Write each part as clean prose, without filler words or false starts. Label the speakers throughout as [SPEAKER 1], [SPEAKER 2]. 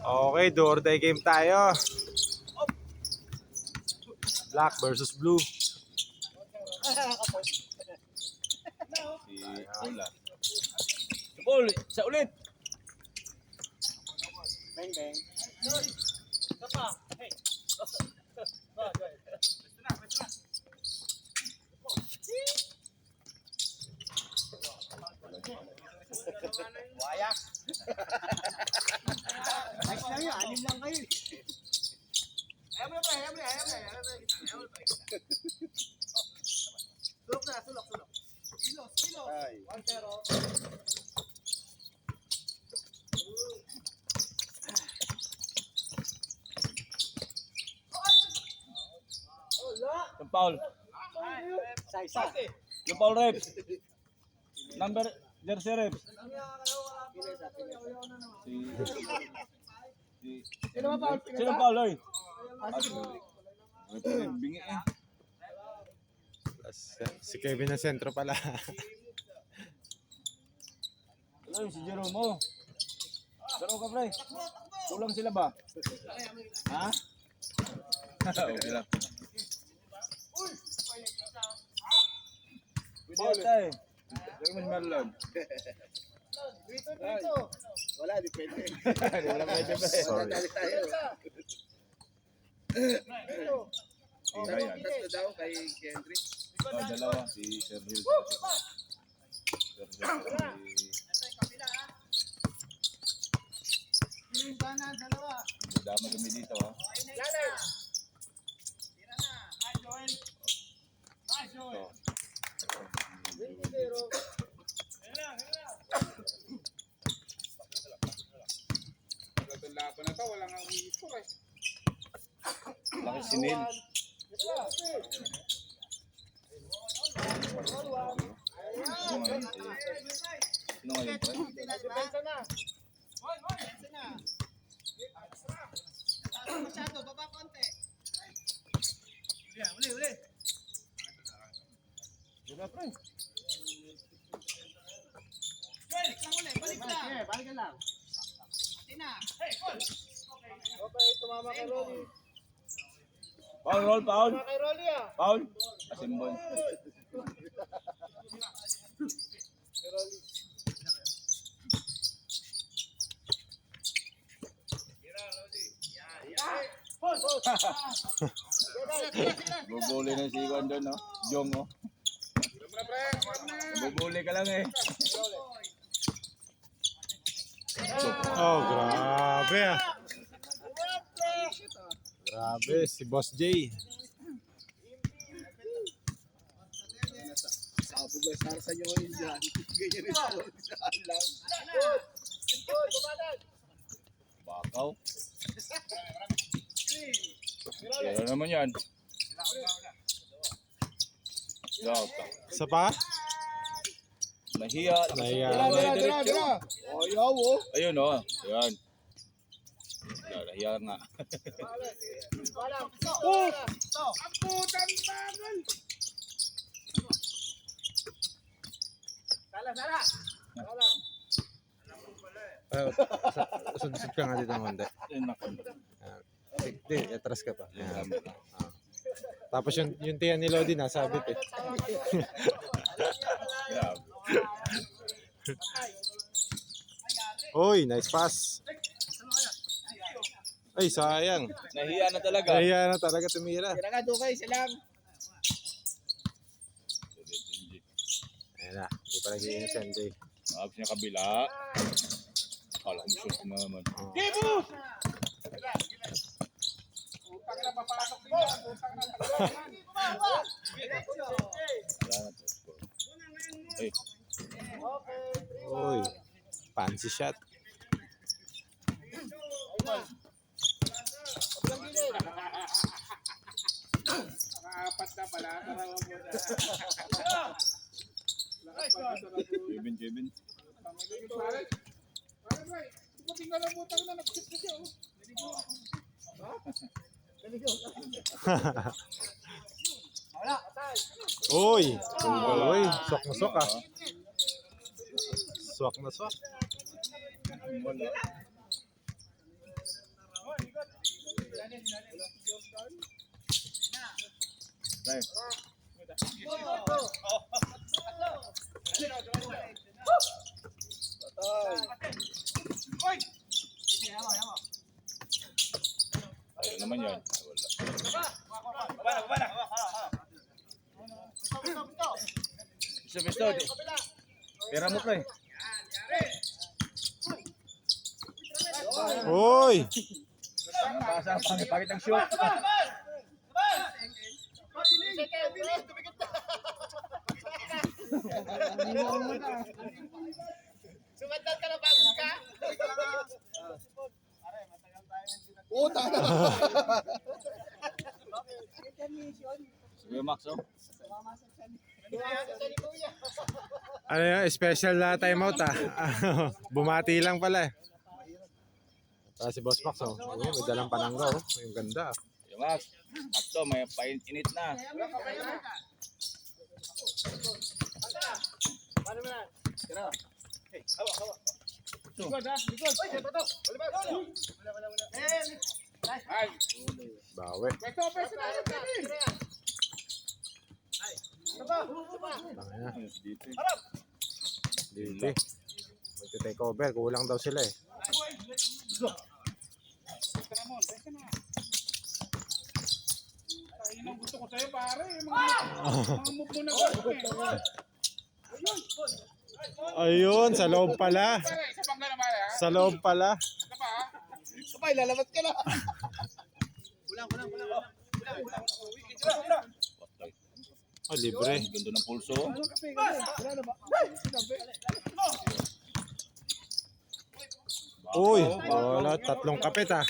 [SPEAKER 1] Okay, do or die game tayo. Black versus blue.
[SPEAKER 2] Wala. Ball, sa ulit.
[SPEAKER 3] Bang bang. Waya. Next lang yun, 6 lang kayo. Ayaw mo na. Sulok na, sulok. Kilos. 1-0.
[SPEAKER 2] Yung foul.
[SPEAKER 3] Isa.
[SPEAKER 2] Yung foul reps. Number jersey reps.
[SPEAKER 3] Sino ba foul?
[SPEAKER 2] Sino foul, oy? Bingi eh.
[SPEAKER 1] Si Kevin na sentro pala.
[SPEAKER 2] Ay, si Jerome, oh. Pero ka, pre. Kulang sila ba? Ha? Okay lang. Pwede ata eh. Lagi mo si Marlon.
[SPEAKER 3] Dito. Wala, di pwede.
[SPEAKER 2] Wala pwede pa eh.
[SPEAKER 1] Sorry.
[SPEAKER 3] Tatlo daw kay Kendrick.
[SPEAKER 2] Dalawa. Si Sir Hill.
[SPEAKER 3] Dalawa.
[SPEAKER 2] Dama kami dito, ha?
[SPEAKER 3] Laban na to, walang ang score eh.
[SPEAKER 2] Laki si Neil. Sino ngayon, pre?
[SPEAKER 3] Depensa na. Masyado, baba konti. Uli.
[SPEAKER 2] Diba, pre?
[SPEAKER 3] Balik ka lang. Okay, tumama kay Rolly.
[SPEAKER 2] Foul, roll, foul.
[SPEAKER 3] Tumama kay Rolly ah.
[SPEAKER 2] Foul. Asimbol. Bubuli na si Iwan doon, no? Jong, oh. Bubuli ka lang eh.
[SPEAKER 1] Oh, grabe ah. Grabe, si Boss J.
[SPEAKER 3] Sapo ba sa inyo yun dyan? Ganyan rin sa alam.
[SPEAKER 2] Bakaw. Kaya naman yan. Yata.
[SPEAKER 1] Isa pa?
[SPEAKER 2] Nahiya.
[SPEAKER 3] Dira. Ayaw oh.
[SPEAKER 2] Ayun, oh. Ayan. Nahiya nga.
[SPEAKER 3] Ang putang bagal. Sala.
[SPEAKER 1] Usod-usod ka nga dito ng konti.
[SPEAKER 2] Ayun, naku.
[SPEAKER 1] Hindi, atras ka pa. Ayan. Tapos yung tiyan ni Lodi nasabit eh.
[SPEAKER 2] Grabe.
[SPEAKER 1] Uy, nice pass. Ay, sayang.
[SPEAKER 2] Nahiya na talaga.
[SPEAKER 1] Kaya na talaga tumira.
[SPEAKER 3] Tira ka, Dukay, silang.
[SPEAKER 1] Ayan na, hindi pa nagiging sende.
[SPEAKER 2] Abs niya kabila. Kala ko shoot mo naman.
[SPEAKER 3] Gibo! Utang na papasok din yan. Utang na pagkaman.
[SPEAKER 2] Wala na to. Ay,
[SPEAKER 1] Uy, fancy shot.
[SPEAKER 3] Apat na pala. Karawan mo na.
[SPEAKER 2] Kevin.
[SPEAKER 1] Uy, swak na swak ah. Swak na swak.
[SPEAKER 2] Wala. Pre. Ayun naman yan. Wala. Pisto. Pera mo, pre.
[SPEAKER 1] Uy!
[SPEAKER 2] Pasa, pangit ang shoot.
[SPEAKER 3] Sumandal ka na bago ka? Puta na!
[SPEAKER 2] Sige, Max, oh.
[SPEAKER 1] Ano yan? Special na timeout ah. Bumati lang pala eh. Para si Boss Max oh. Oh, may dalang panangga oh. Yung ganda.
[SPEAKER 2] Sige, Max. Sakto, may painit na.
[SPEAKER 3] Paano mo na? Tira. Hey, hawa. Likod ha, likod. Oy, bato. Wala. Ay.
[SPEAKER 1] Bawi.
[SPEAKER 3] Beto, beto na. Ay.
[SPEAKER 1] Tangina.
[SPEAKER 2] Dito.
[SPEAKER 1] Dito. Magte-take over. Kulang daw sila eh.
[SPEAKER 3] Gusto ko sa'yo pare, mga move mo na gano'n.
[SPEAKER 1] Ayun, sa loob pala.
[SPEAKER 3] Isa pang gano'n pare ha?
[SPEAKER 1] Sa loob pala.
[SPEAKER 3] Isa pa ha? Sabay, lalabas ka na. Kulang.
[SPEAKER 1] Oh, libre.
[SPEAKER 2] Ganda ng pulso.
[SPEAKER 1] Uy, wala. Tatlong kapit ah.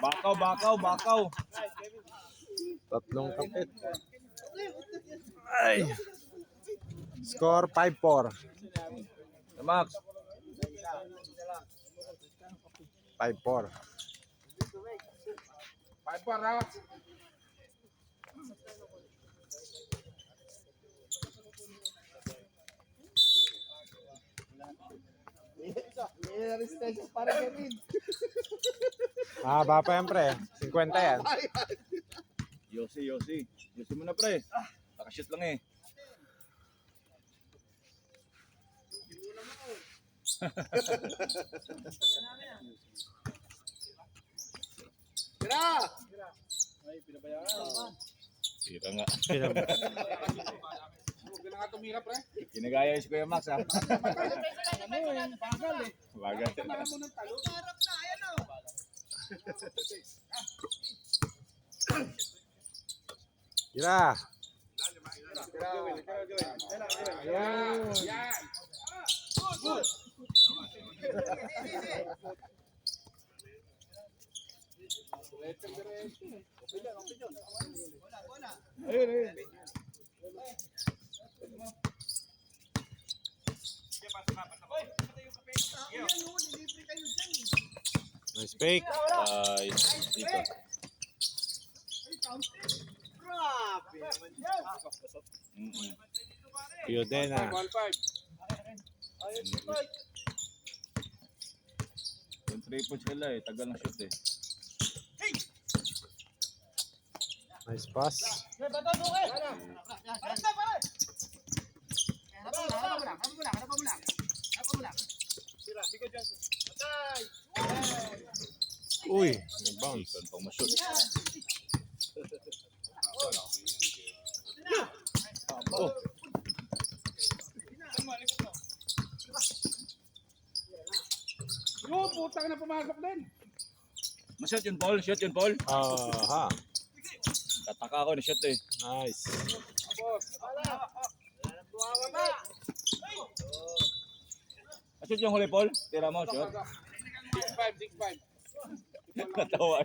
[SPEAKER 2] Bakaw.
[SPEAKER 1] Tatlong kapit. Ay. Score 5-4.
[SPEAKER 2] Max.
[SPEAKER 1] 5-4.
[SPEAKER 3] 5 ha?
[SPEAKER 1] Mahaba pa yan pre. 50 yan.
[SPEAKER 2] Yosi. Yosi mo na, pre. Nakashoot lang eh.
[SPEAKER 3] Tira!
[SPEAKER 2] Tira nga.
[SPEAKER 3] Huwag na nga tumira pre.
[SPEAKER 2] Ginagaya yung si Kuya Max, ha?
[SPEAKER 3] Bagal eh.
[SPEAKER 2] Bagal.
[SPEAKER 3] Para mo ng talo. Harap na, ayan o.
[SPEAKER 1] Tira.
[SPEAKER 3] Yan. Good. Ayun.
[SPEAKER 1] Nice fake.
[SPEAKER 2] Ay, dito.
[SPEAKER 1] Piodena.
[SPEAKER 3] 1-5.
[SPEAKER 2] Yung 3 points nila eh. Tagal ng shoot eh.
[SPEAKER 1] Nice pass. Uy, may bounce.
[SPEAKER 2] Ikan pang ma-shoot. Oh.
[SPEAKER 3] Yo, putang na pumasok din.
[SPEAKER 2] Ma-shoot yun, Paul. Shoot yun, Paul.
[SPEAKER 1] Aha.
[SPEAKER 2] Tataka ako na shoot eh.
[SPEAKER 1] Nice.
[SPEAKER 2] Ma-shoot yung huli, Paul. Tira mo, shoot.
[SPEAKER 3] 6-5.
[SPEAKER 2] Natawa.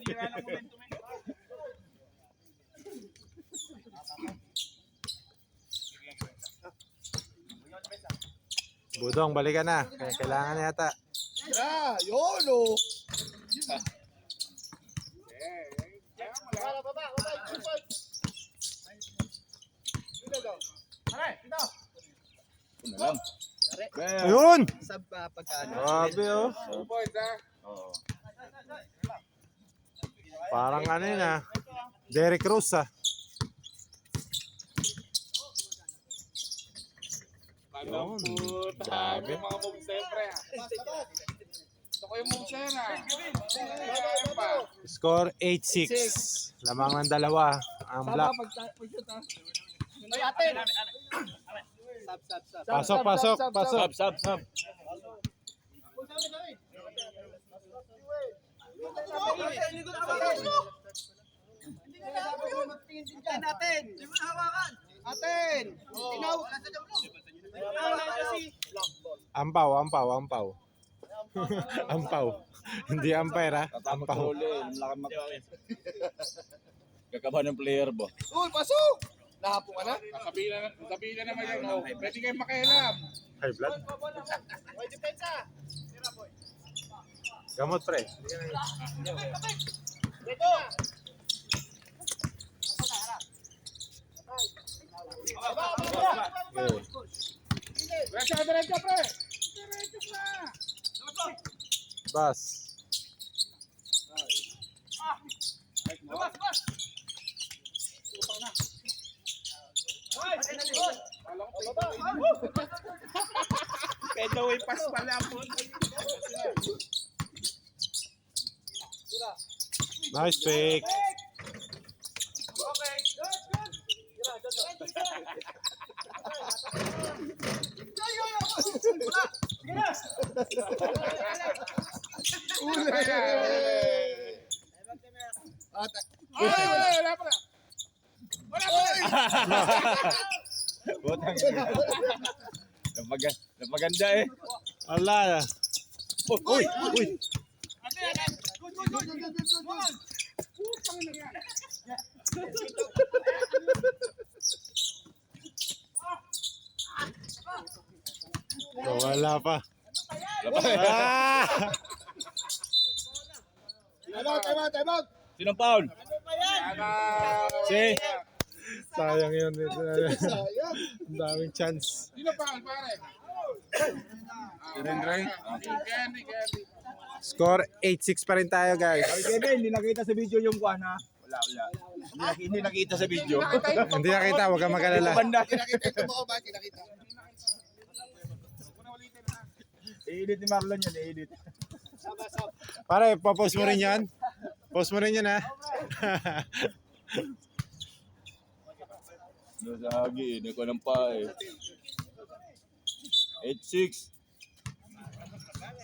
[SPEAKER 1] Budong, balikan na. Kailangan na yata.
[SPEAKER 3] YOLO!
[SPEAKER 2] Ito na lang. Bam.
[SPEAKER 1] Ayun!
[SPEAKER 3] Sab pagkaano?
[SPEAKER 1] Grabe oh.
[SPEAKER 3] 2 points ha?
[SPEAKER 2] Oo.
[SPEAKER 1] Parang ano yun ah. Derek Rose ah. Yun. Grabe.
[SPEAKER 3] Mga moves sa'yo, pre. Ito ko yung moves sa'yo na. Kaya pa.
[SPEAKER 1] Score 8-6. Lamang ng dalawa. Ang black.
[SPEAKER 3] Ay, atin.
[SPEAKER 1] Pasok, pasok, pasok.
[SPEAKER 2] Sab.
[SPEAKER 3] Atin. Tinaw.
[SPEAKER 1] Ampaw, ampaw, ampaw. Ampaw. Hindi umpire ha. Ampaw.
[SPEAKER 2] Kakabahan ng player ba?
[SPEAKER 3] Uy, pasok. Nahapo ka na? Sabihin na naman yun. Oh. Pwede kayong makialam.
[SPEAKER 1] High blood.
[SPEAKER 3] Oy, depensa.
[SPEAKER 1] Gamot pre.
[SPEAKER 3] Dito.
[SPEAKER 1] Okay.
[SPEAKER 3] Diretso, pre. Diretso na.
[SPEAKER 1] Bas.
[SPEAKER 3] Pedaway pass pala po.
[SPEAKER 1] Nice pick.
[SPEAKER 3] Okay. Wala pa na.
[SPEAKER 2] Botang. Napaganda eh.
[SPEAKER 1] Ala.
[SPEAKER 2] Uy!
[SPEAKER 1] Wala pa.
[SPEAKER 2] Lapay.
[SPEAKER 1] Ah!
[SPEAKER 3] Time out.
[SPEAKER 2] Sinong foul? Si.
[SPEAKER 1] Sayang yun. Ang daming chance.
[SPEAKER 3] Sino pa, pare?
[SPEAKER 2] Renray.
[SPEAKER 3] Candy.
[SPEAKER 1] Score 8-6 pa rin tayo guys.
[SPEAKER 2] Kevin, hindi nakita sa video yung kuha na. Wala. Hindi nakita sa video.
[SPEAKER 1] Hindi nakita, huwag kang mag-alala.
[SPEAKER 2] Banda.
[SPEAKER 3] Kinakita ito mo ba? Kinakita.
[SPEAKER 2] I-edit ni Marlon yan, i-edit.
[SPEAKER 1] Pare, pa-post mo rin yan. Post mo rin yan ha.
[SPEAKER 2] Nasagi, hindi ko ng pa eh. 8-6.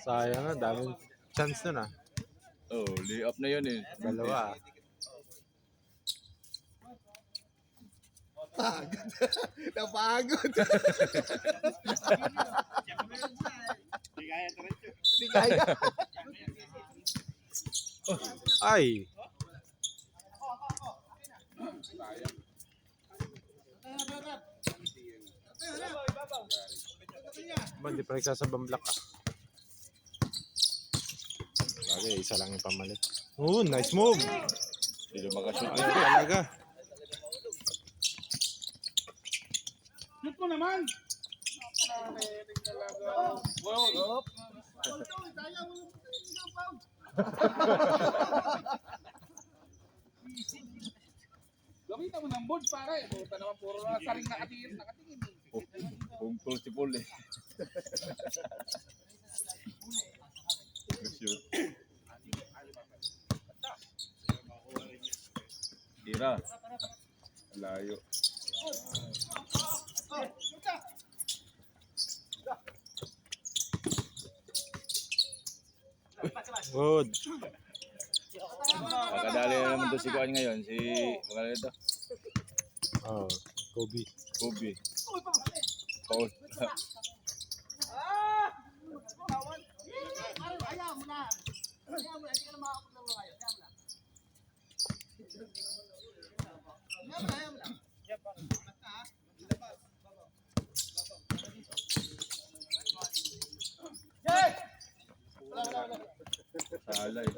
[SPEAKER 1] Sayang nga, daming chance nun ah.
[SPEAKER 2] Oh, lay up na yun eh.
[SPEAKER 1] Dalawa.
[SPEAKER 3] Napagod. Hindi kaya.
[SPEAKER 1] Ay! Ba, hindi pa nagsasabang block ah. Bagay, isa lang yung pamalit. Oh, nice move!
[SPEAKER 2] Hindi na makashoot.
[SPEAKER 1] Ay, talaga.
[SPEAKER 3] Shoot mo naman. Wow. Gamitan mo ng board, pare. Puta naman, puro na saring nakatingin.
[SPEAKER 2] Pungkol si Paul eh. Shoot. Tira. Layo.
[SPEAKER 1] Good.
[SPEAKER 2] Makadali na naman to si Kuan ngayon. Si, makadali ito.
[SPEAKER 1] Oh, Kobe.
[SPEAKER 2] Kobe. Paul. Salay.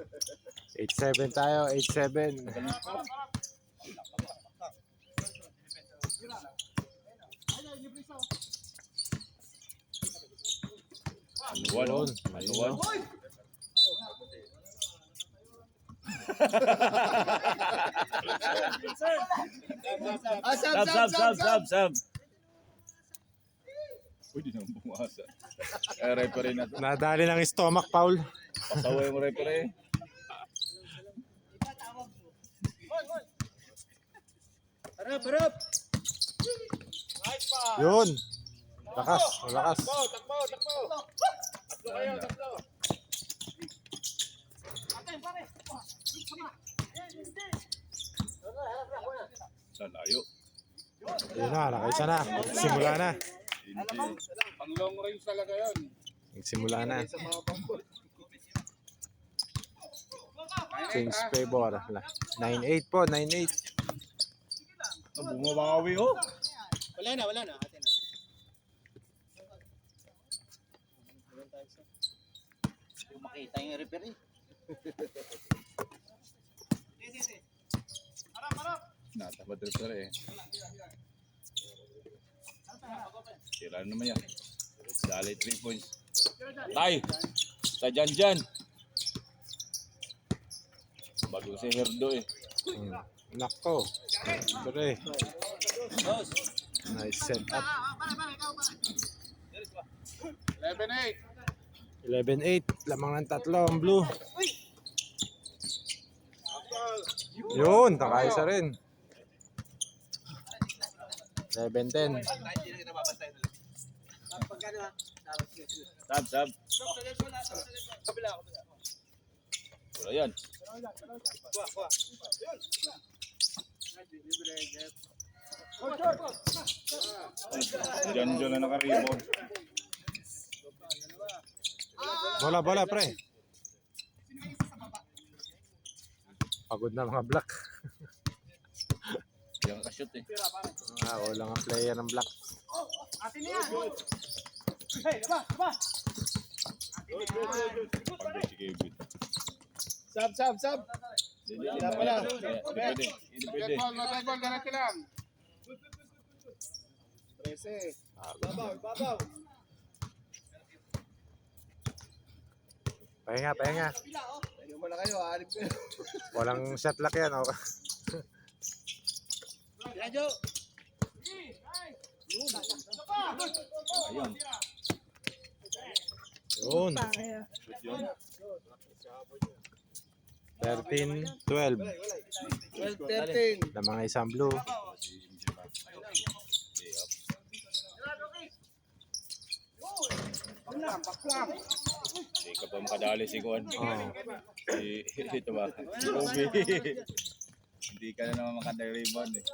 [SPEAKER 1] 8-7 tayo, 8-7.
[SPEAKER 2] One.
[SPEAKER 1] Ayun.
[SPEAKER 2] One. Sab. Uy, di naman bumasa. Referee na to.
[SPEAKER 1] Nadali ng stomach foul.
[SPEAKER 2] Pasaway mo referee.
[SPEAKER 3] Harap!
[SPEAKER 1] Yun. Lakas, malakas.
[SPEAKER 3] Takbo! Tatlo kayo, tatlo.
[SPEAKER 2] Sa layo.
[SPEAKER 1] Yun na, nakaisa na. Simula na.
[SPEAKER 2] Hindi.
[SPEAKER 3] Pang long range talaga yun.
[SPEAKER 1] Nagsimula na. Change favor. 9-8 po, 9-8.
[SPEAKER 2] Bumabawi oh.
[SPEAKER 3] Wala na. Ate na. Makita yung referee.
[SPEAKER 2] Natapat referee eh. Sira naman yan. Dali 3 points. Tay! Sa dyan. Bago si Herdo eh.
[SPEAKER 1] Nako. Sorry. Nice set up.
[SPEAKER 3] 11-8.
[SPEAKER 1] 11-8. Lamang ng tatlo ang blue. Yun, nakaisa rin. 11-10.
[SPEAKER 2] Sab. Wala yan. Dyan na naka-rebound.
[SPEAKER 1] Bola, pre. Pagod na mga black.
[SPEAKER 2] Yung ka-shoot eh.
[SPEAKER 1] Wala nga player ng black.
[SPEAKER 2] Pagod si Kevin.
[SPEAKER 3] Sab.
[SPEAKER 2] Hindi pala. Hindi pwede.
[SPEAKER 3] Dead ball, ganati lang. 13. Babaw.
[SPEAKER 1] Pahinga.
[SPEAKER 3] Ayun mo na kayo, aalip ko.
[SPEAKER 1] Walang shot lock yan. Oh.
[SPEAKER 3] Radyo.
[SPEAKER 2] Ayun.
[SPEAKER 1] Yun.
[SPEAKER 2] Shoot yun.
[SPEAKER 1] 13-12.
[SPEAKER 3] 12-13.
[SPEAKER 1] Lamang ng isang blue.
[SPEAKER 2] Hindi ka pa makadali si Kuan.
[SPEAKER 1] Oh.
[SPEAKER 2] Ito ba? Si Kobe. Hindi ka na naman makadali-rebound eh.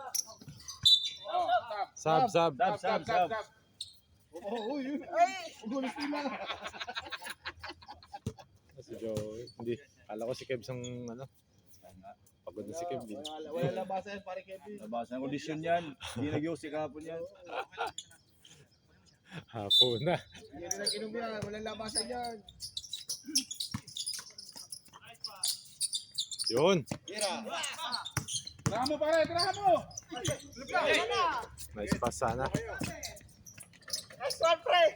[SPEAKER 1] Sab.
[SPEAKER 2] Sab.
[SPEAKER 1] Si Joey. Hindi. Kala ko si Kebs ang pagod na si Kev.
[SPEAKER 3] Wala labasan yan, pare Kevin.
[SPEAKER 2] Nabasa ng kondisyon yan. Hindi nag-iusik kahapon yan.
[SPEAKER 1] Hapon na.
[SPEAKER 3] Hindi rin nag-inom yan, wala labasan yan.
[SPEAKER 1] Yun.
[SPEAKER 3] Tira mo pare, tira mo!
[SPEAKER 1] Nice pass sana.
[SPEAKER 3] Next one, pre!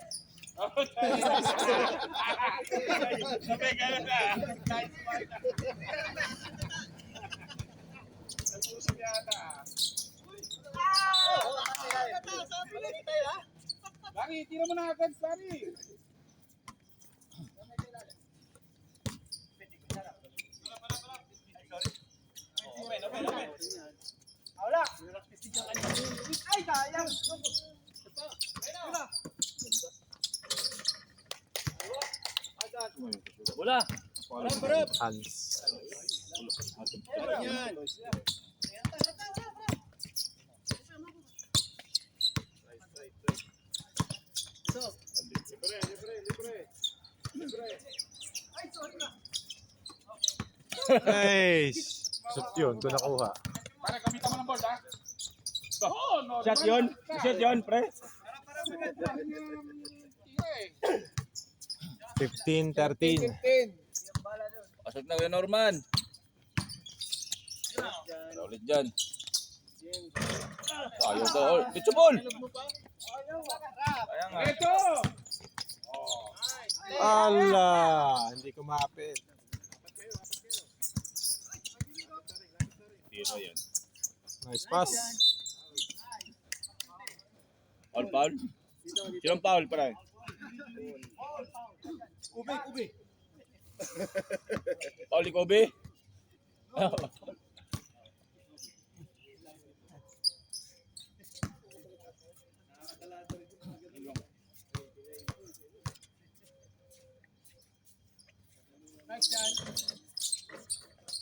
[SPEAKER 3] Lari, tira mo na agad, lari! Wala! Ay, sayang!
[SPEAKER 2] Wala.
[SPEAKER 1] Hands.
[SPEAKER 3] Yan!
[SPEAKER 1] Nice. Shoot yun. Kung nakuha.
[SPEAKER 3] Pare, kamita mo ng board, ha?
[SPEAKER 2] Shot yun, pre.
[SPEAKER 1] 15-13.
[SPEAKER 2] Pasok na kay Norman. Ulit dyan. Ayaw to. Dito ball. Kaya nga.
[SPEAKER 3] Ito!
[SPEAKER 1] Ala. Hindi kumapit.
[SPEAKER 2] Zero yan.
[SPEAKER 1] Nice pass.
[SPEAKER 2] Foul? Sinong foul, pare?
[SPEAKER 3] Kubi.
[SPEAKER 2] Foul ni Kobe?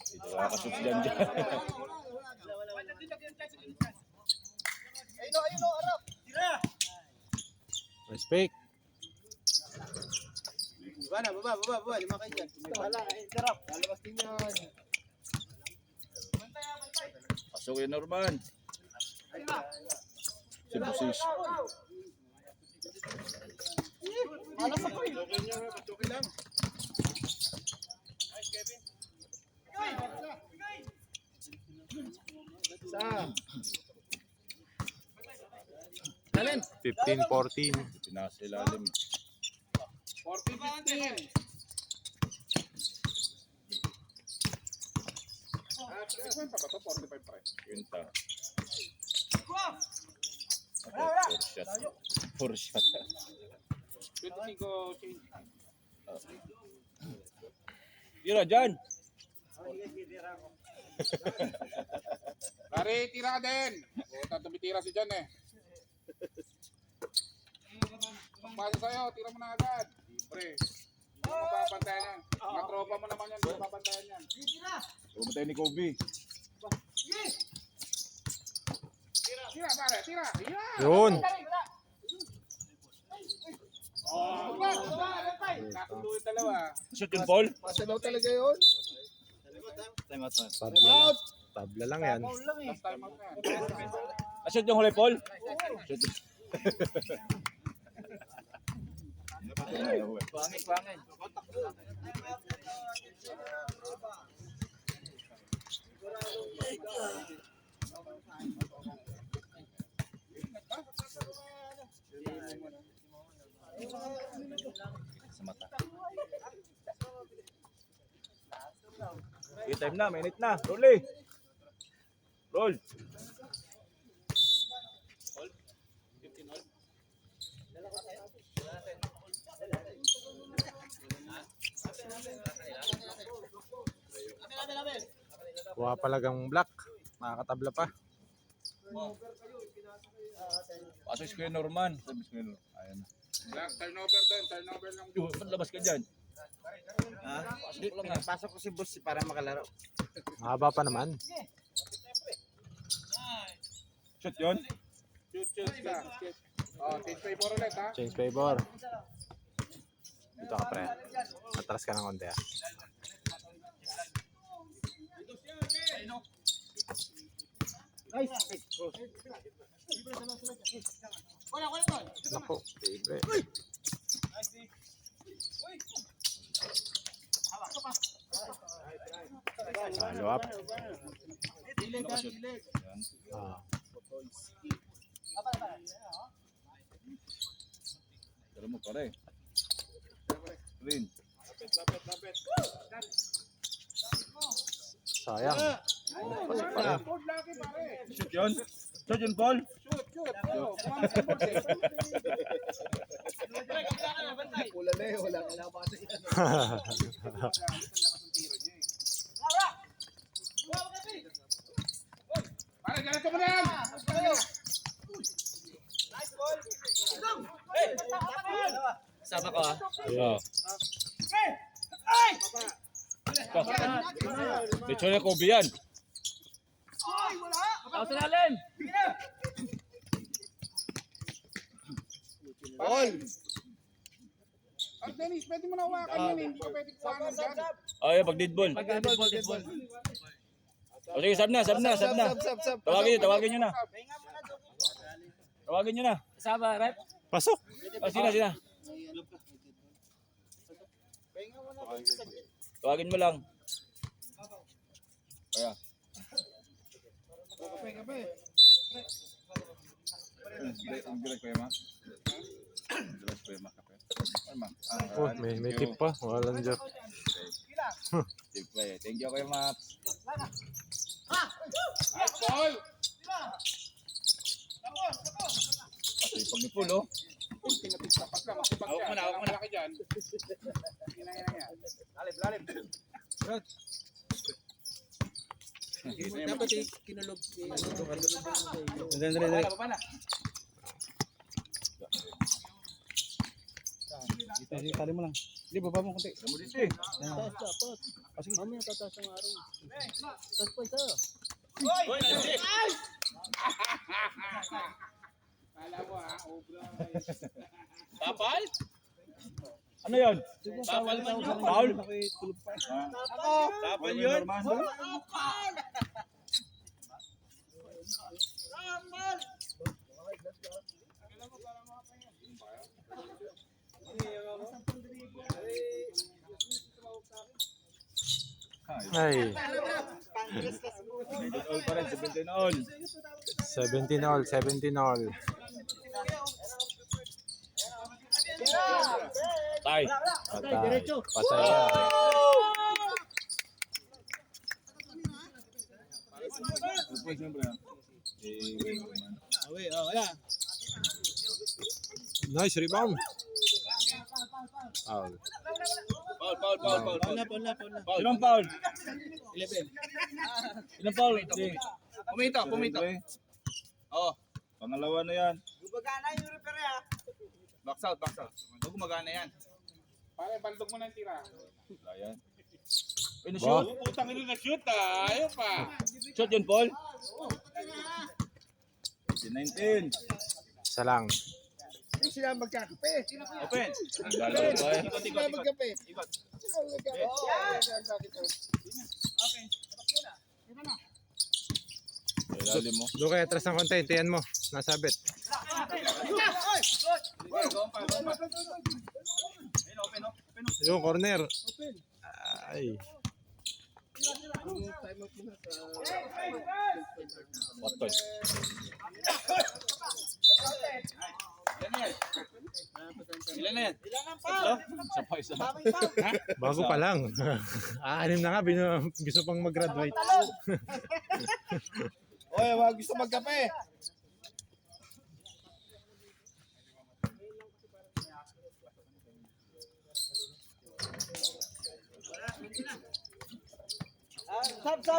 [SPEAKER 2] Dito nakakashoot si Jan dyan.
[SPEAKER 3] Ayun o, harap. Tira.
[SPEAKER 1] Nice pick.
[SPEAKER 3] Baba. Lima kayo dyan. Wala, sarap. Lalabas din yan.
[SPEAKER 2] Pasok yun, Norman. Si Busis.
[SPEAKER 3] Alas ako eh. Okay lang. Isa. Talent.
[SPEAKER 1] 15-14.
[SPEAKER 2] Pinasa ilalim.
[SPEAKER 3] 40-15. Kwenta ba ito? 45 pa rin.
[SPEAKER 2] Quinta.
[SPEAKER 3] Wala.
[SPEAKER 2] 4 shot.
[SPEAKER 3] 25 change.
[SPEAKER 2] Tira dyan.
[SPEAKER 3] Pare, tira ka din. O, tumitira si John eh. Pagpasa sa'yo, tira mo na agad. Libre. Hindi mo papantayan yan. Mga tropa mo naman yan, hindi mo papantayan yan.
[SPEAKER 2] Pumatay ni Kobe.
[SPEAKER 3] Tira pare, tira. Yeah.
[SPEAKER 1] Yun.
[SPEAKER 3] Oh, nakakulo yung dalawa.
[SPEAKER 2] Shoot yung ball.
[SPEAKER 3] Masalaw talaga yun.
[SPEAKER 1] Tabla. Tabla lang yan.
[SPEAKER 3] Last time out na yan.
[SPEAKER 2] Shoot yung huli, Paul. Shoot.
[SPEAKER 3] Pangin.
[SPEAKER 2] Sa mata. Okay, time na, minute na. Roll eh. Roll.
[SPEAKER 1] Kuha palagang black. Nakakatabla pa.
[SPEAKER 2] Pasok si Kuya Norman. Sabi si Kuya Norman. Ayan.
[SPEAKER 3] Lang, turnover din, turnover lang.
[SPEAKER 2] Ba't labas ka dyan?
[SPEAKER 4] Pasok ko si boss para makalaro.
[SPEAKER 1] Mahaba pa naman.
[SPEAKER 2] Shoot yun.
[SPEAKER 3] Shoot ka. Oh, change favor ulit ha.
[SPEAKER 1] Change favor. Dito ka pre. Atras ka ng konti ah. Naku, libre. Follow up. Ah.
[SPEAKER 2] Tara mo pare. Green.
[SPEAKER 1] Sayang. Pasok pa rin.
[SPEAKER 3] Good lucky pare.
[SPEAKER 2] Shoot yun. Shoot yun, Paul.
[SPEAKER 3] Shoot. Oh, kumama si boss eh.
[SPEAKER 4] Wala na eh, wala ka lang pa yan.
[SPEAKER 3] Pare, ganito mo na yan.
[SPEAKER 4] Sama ko ah.
[SPEAKER 2] Oo. Dito na Kobe yan.
[SPEAKER 4] Ako sa lalim!
[SPEAKER 3] Ball. Ang Dennis, pwede mo na hawakan yun eh. Hindi ka pwede kuhanan dyan.
[SPEAKER 2] Oh, yeah, pag dead ball.
[SPEAKER 4] Dead ball.
[SPEAKER 2] O sige, sab na. Tawagin nyo na. Tawagin nyo na.
[SPEAKER 4] Sama, rep?
[SPEAKER 1] Pasok.
[SPEAKER 2] O, sina. Tawagin mo lang. Kaya.
[SPEAKER 1] Oh, may tip pa. Walang joke.
[SPEAKER 2] Thank you, Kuya Max.
[SPEAKER 3] Ball!
[SPEAKER 2] Kasi pag ni Paul, oh.
[SPEAKER 3] Tapat lang, matibag
[SPEAKER 4] Hawak
[SPEAKER 3] yan.
[SPEAKER 4] mo na, hawak mo na.
[SPEAKER 3] Malaki dyan. Yan. Lalim.
[SPEAKER 5] Dapat kinulog si
[SPEAKER 2] Dali.
[SPEAKER 3] Baba na.
[SPEAKER 5] Tali mo lang. Hindi, baba mo konti.
[SPEAKER 2] Alam mo dito eh.
[SPEAKER 5] Taas dapat. Kasi mamaya tataas ang araw. Taas pa isa.
[SPEAKER 3] Hoy, nasi! Kala mo ha, obra.
[SPEAKER 4] Papal?
[SPEAKER 2] Ano yan?
[SPEAKER 4] Papal man yun.
[SPEAKER 2] Paul?
[SPEAKER 5] Tulog pa.
[SPEAKER 4] Papal yun.
[SPEAKER 1] Ay,
[SPEAKER 2] All pa rin, 17 all.
[SPEAKER 1] 17 all, 17 all.
[SPEAKER 2] Tay.
[SPEAKER 1] Patay. Patay yan.
[SPEAKER 2] Upo, siyempre. Wait, man.
[SPEAKER 5] Awe, wala.
[SPEAKER 1] Nice rebound. Foul.
[SPEAKER 4] Paul.
[SPEAKER 5] Paul na.
[SPEAKER 2] Ilang foul?
[SPEAKER 5] 11.
[SPEAKER 2] Ilang foul? Hindi.
[SPEAKER 4] Pumito. Oh,
[SPEAKER 2] Pangalawa na yan.
[SPEAKER 4] box out. Huwag gumagana yan.
[SPEAKER 3] Pare, baldog mo ng tira.
[SPEAKER 2] Wala yan.
[SPEAKER 1] Ba?
[SPEAKER 3] Putang ina na shoot ayaw pa.
[SPEAKER 2] Shot yun, Paul. 19.
[SPEAKER 1] Isa lang.
[SPEAKER 5] Hindi sila magkakape.
[SPEAKER 4] Open.
[SPEAKER 2] Galaw pa eh.
[SPEAKER 5] Hindi sila magkape.
[SPEAKER 2] Ilalim mo.
[SPEAKER 1] Doon kaya atras ng konti, tiyan mo. Nasabit. Yung corner. Ay.
[SPEAKER 2] Patay.
[SPEAKER 4] Ilan na yan?
[SPEAKER 2] Isa.
[SPEAKER 1] Bago pa lang. Aanim na nga, gusto pang mag-graduate.
[SPEAKER 5] Oy, wag gusto magkape.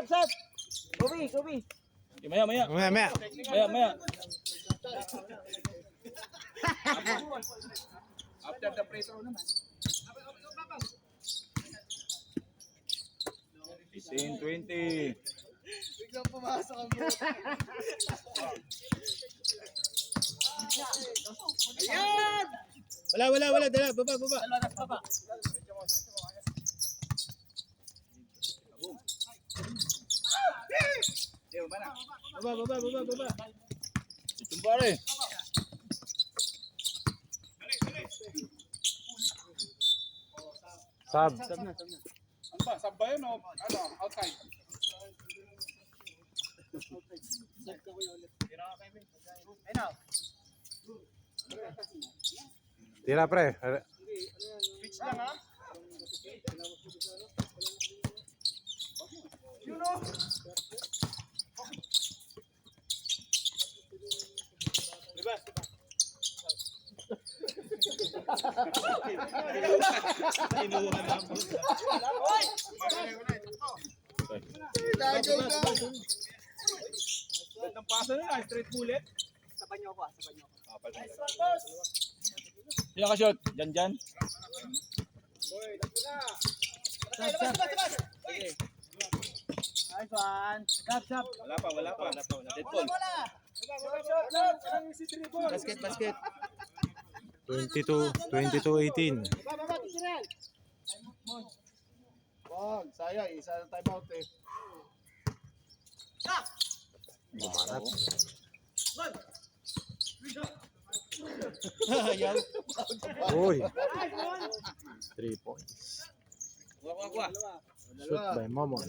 [SPEAKER 5] Sab. Gobi.
[SPEAKER 2] Maya.
[SPEAKER 1] Maya.
[SPEAKER 3] After the free throw naman.
[SPEAKER 2] 15-20.
[SPEAKER 5] Biglang pumasok ang bro. Ayan! Wala. Dala, baba. Baba.
[SPEAKER 2] Itong pare.
[SPEAKER 1] Sab.
[SPEAKER 3] Ano ba? Sab ba yun o ano? Outside?
[SPEAKER 1] Tira pre.
[SPEAKER 3] Pitch lang ha? Gandang paso na, straight bullet.
[SPEAKER 2] Sino ka shot? Jan.
[SPEAKER 5] Nice one. Sab.
[SPEAKER 4] Wala pa. Deadpool.
[SPEAKER 5] Basket.
[SPEAKER 1] 22-18.
[SPEAKER 5] Wag, sayang. Isa na time out eh.
[SPEAKER 1] Bumanat.
[SPEAKER 5] Ayaw.
[SPEAKER 1] Uy. 3 points.
[SPEAKER 4] Kuha.
[SPEAKER 1] Shoot by Momon.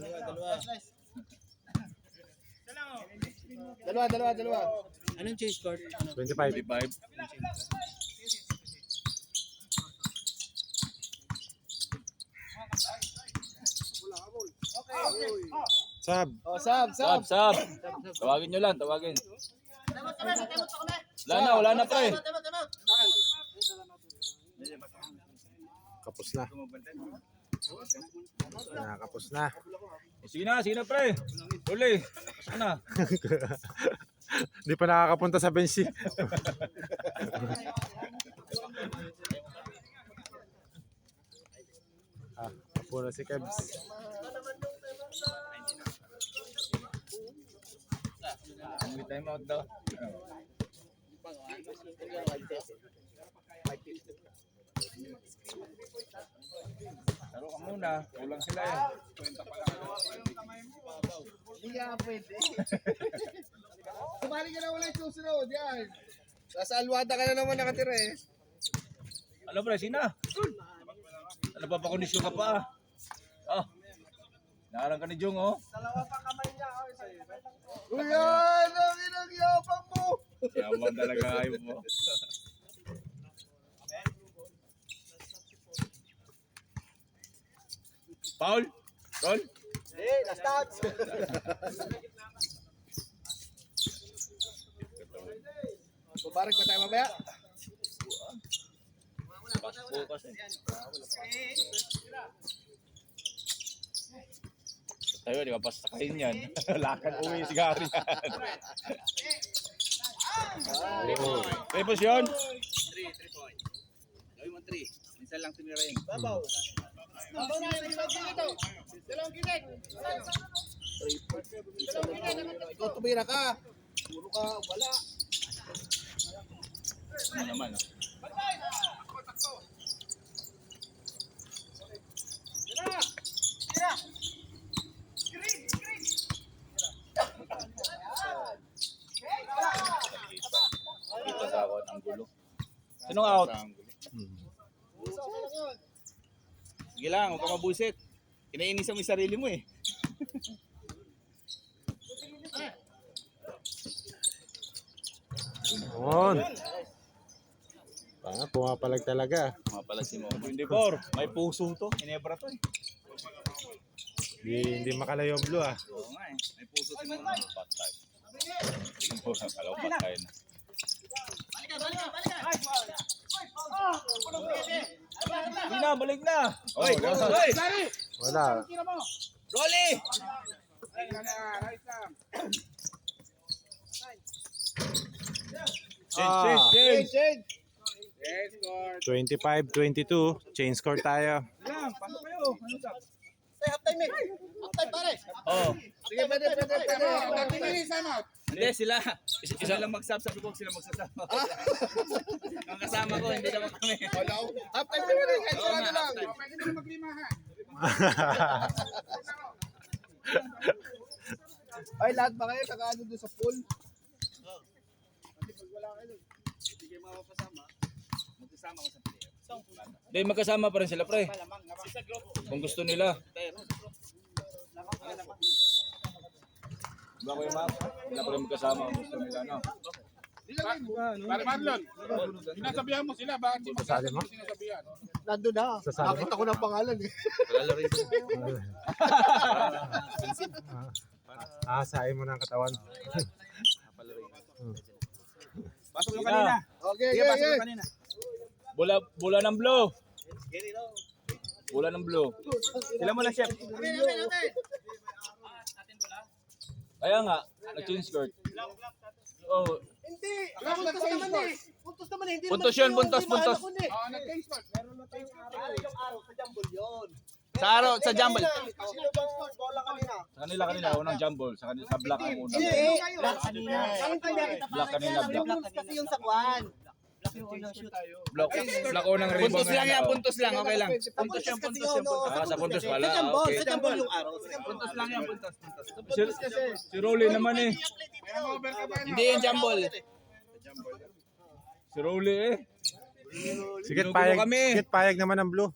[SPEAKER 5] Dalawa. Anong chase score?
[SPEAKER 1] 25.
[SPEAKER 2] 25.
[SPEAKER 1] Sab.
[SPEAKER 3] Oh, sab.
[SPEAKER 2] Sab. Tawagin nyo lang, tawagin. Wala na pre.
[SPEAKER 1] Kapos na. Nakakapos na.
[SPEAKER 2] Sige na pre. Uli, pasok na.
[SPEAKER 1] Di pa nakakapunta sa bench. Puro si Kebs.
[SPEAKER 2] May time out daw. Laro ka muna, kulang sila eh.
[SPEAKER 3] Hindi ka pwede. Sumali ka na ulit susunod. Yan. Nasa Alwada ka na naman nakatira eh.
[SPEAKER 2] Ano pre, sina? Ano pa kondisyon ka pa? Oh. Nakarang ka ni Jong oh.
[SPEAKER 3] Uy, yan! Ang inagyapang mo!
[SPEAKER 2] Yaman talaga ayaw mo. Paul? Roll?
[SPEAKER 3] Eh, na-start! Kubarik pa tayo mamaya?
[SPEAKER 2] Bukas eh. Tayo, di ba pasakayin yan? Lakad uwi, sigari yan. Tapos yun?
[SPEAKER 4] 3 point. Gawin mo 3. Minsan lang tumira yung.
[SPEAKER 3] Babaw. Ikaw tumira ka. Puro ka, wala.
[SPEAKER 2] Ano naman ah. Dito sa ako ng gulo. Sinong out?
[SPEAKER 4] Sige lang, huwag ka mabusit. Kinainisan mo yung sarili mo eh.
[SPEAKER 1] On. Pumapalag talaga.
[SPEAKER 2] Mapalag si Mo. 24. May puso to. Hinebra to eh.
[SPEAKER 1] Hindi makalayo ang blue ah.
[SPEAKER 2] Oo nga eh. May puso si Mo. Patay. Kalaw patay na. Hindi na, balik na. Oy, oy.
[SPEAKER 1] Wala.
[SPEAKER 2] Rolly! Change.
[SPEAKER 1] 25-22. Change score tayo.
[SPEAKER 2] Lang, pasok kayo. Ano sa?
[SPEAKER 3] Half-time eh. Half-time pare.
[SPEAKER 2] Oh.
[SPEAKER 3] Sige, pwede. 30 minutes ano?
[SPEAKER 4] Hindi, sila. Isa lang mag-sub, sabi ko sila magsasama. Ang kasama ko, hindi naman kami.
[SPEAKER 3] Wala ko. Half-time pwede rin. Kahit
[SPEAKER 4] Oo
[SPEAKER 3] sarado
[SPEAKER 4] nga,
[SPEAKER 3] lang.
[SPEAKER 4] half-time.
[SPEAKER 3] Pwede na maglimahan. Ay, lahat ba kayo nakaano doon sa pool? Kasi pag wala kayo, hindi kayo mapapasama.
[SPEAKER 4] Magsasama ko sa player.
[SPEAKER 2] Hindi, magkasama pa rin sila, pre. Kung gusto nila. Diba ko yung map? Wala pa rin magkasama kung gusto nila, no?
[SPEAKER 3] Pare Marlon, sinasabihan mo sila, bakit di
[SPEAKER 1] Sasali mo?
[SPEAKER 3] sinasabihan? Nandun na.
[SPEAKER 1] Sasali mo?
[SPEAKER 3] Nakita ko ng pangalan eh.
[SPEAKER 4] Wala rin ito.
[SPEAKER 1] Sain mo ng katawan.
[SPEAKER 4] Pasok mo kanina.
[SPEAKER 3] Okay,
[SPEAKER 4] Sige, pasok mo kanina.
[SPEAKER 2] Bula ng blue. Bula ng blue.
[SPEAKER 4] Sila mo na, chef.
[SPEAKER 2] Kaya nga, nag-change skirt. Oh,
[SPEAKER 3] Hindi. Puntos naman eh. Puntos naman eh. Hindi
[SPEAKER 2] puntos
[SPEAKER 3] naman
[SPEAKER 2] yun, puntos.
[SPEAKER 3] nag-change spot. Meron na change spot. Yung araw sa jumble yun.
[SPEAKER 4] Sa jumble.
[SPEAKER 3] Kasi nag-spot, bola kanina.
[SPEAKER 2] Sa kanila, unang jumble. Sa kanila, sa black ang una.
[SPEAKER 3] Black kanina.
[SPEAKER 2] Black kanina, black.
[SPEAKER 3] Kasi yung sakwan.
[SPEAKER 2] Black unang rebound.
[SPEAKER 4] Puntos lang yan, puntos lang. Okay lang.
[SPEAKER 3] Puntos yung puntos yung puntos.
[SPEAKER 2] Ah, sa puntos pala.
[SPEAKER 3] Sa jumble,
[SPEAKER 2] Okay.
[SPEAKER 3] sa jumble yung araw.
[SPEAKER 4] Puntos lang yan, puntos.
[SPEAKER 2] Si Rolly naman eh.
[SPEAKER 4] Hindi yung jumble.
[SPEAKER 2] Si Rolly eh.
[SPEAKER 1] Sige,
[SPEAKER 2] Ginugulo
[SPEAKER 1] payag,
[SPEAKER 2] kami.
[SPEAKER 1] sige, payag naman ang blue.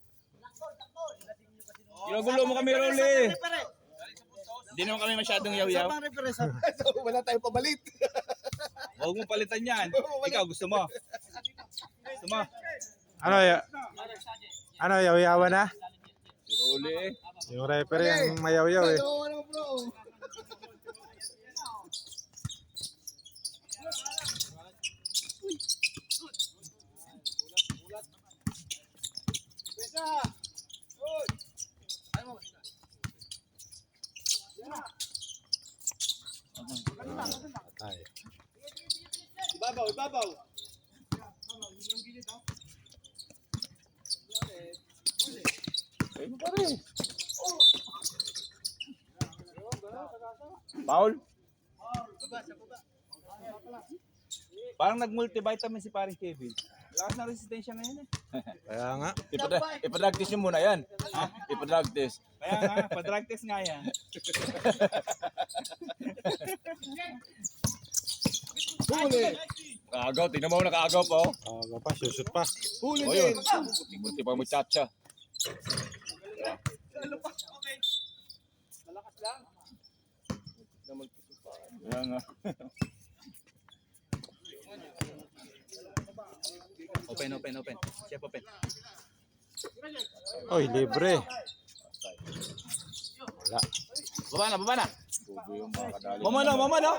[SPEAKER 2] Ginugulo mo kami, Rolly.
[SPEAKER 4] Hindi naman kami masyadong yaw-yaw.
[SPEAKER 3] So, wala tayong pabalit.
[SPEAKER 4] Huwag mo palitan yan. Ikaw, gusto mo. Gusto mo.
[SPEAKER 1] Ano, yaw-yawa na?
[SPEAKER 2] Si Rolly eh.
[SPEAKER 1] Yung referee ang mayaw-yaw eh.
[SPEAKER 3] Ano bro?
[SPEAKER 1] Patay.
[SPEAKER 3] Ibabaw, ibabaw.
[SPEAKER 2] Paul? Parang nag-multivitamin si paring Kevin. Lakas ng resistensya ngayon eh.
[SPEAKER 1] Kaya nga.
[SPEAKER 2] Ipadrag test nyo muna yan. Ha? Ipadrag test. Kaya nga, padrag test nga yan.
[SPEAKER 3] Huli.
[SPEAKER 2] Kaagaw, tingnan mo nakaagaw pa oh.
[SPEAKER 1] Aga pa, susut pa.
[SPEAKER 3] Huli
[SPEAKER 2] O
[SPEAKER 3] din.
[SPEAKER 2] yun. Munti pa muchacha. Kaya nga.
[SPEAKER 4] Open. Chef open.
[SPEAKER 1] Oy, libre. Wala.
[SPEAKER 2] Baba na. Mama no.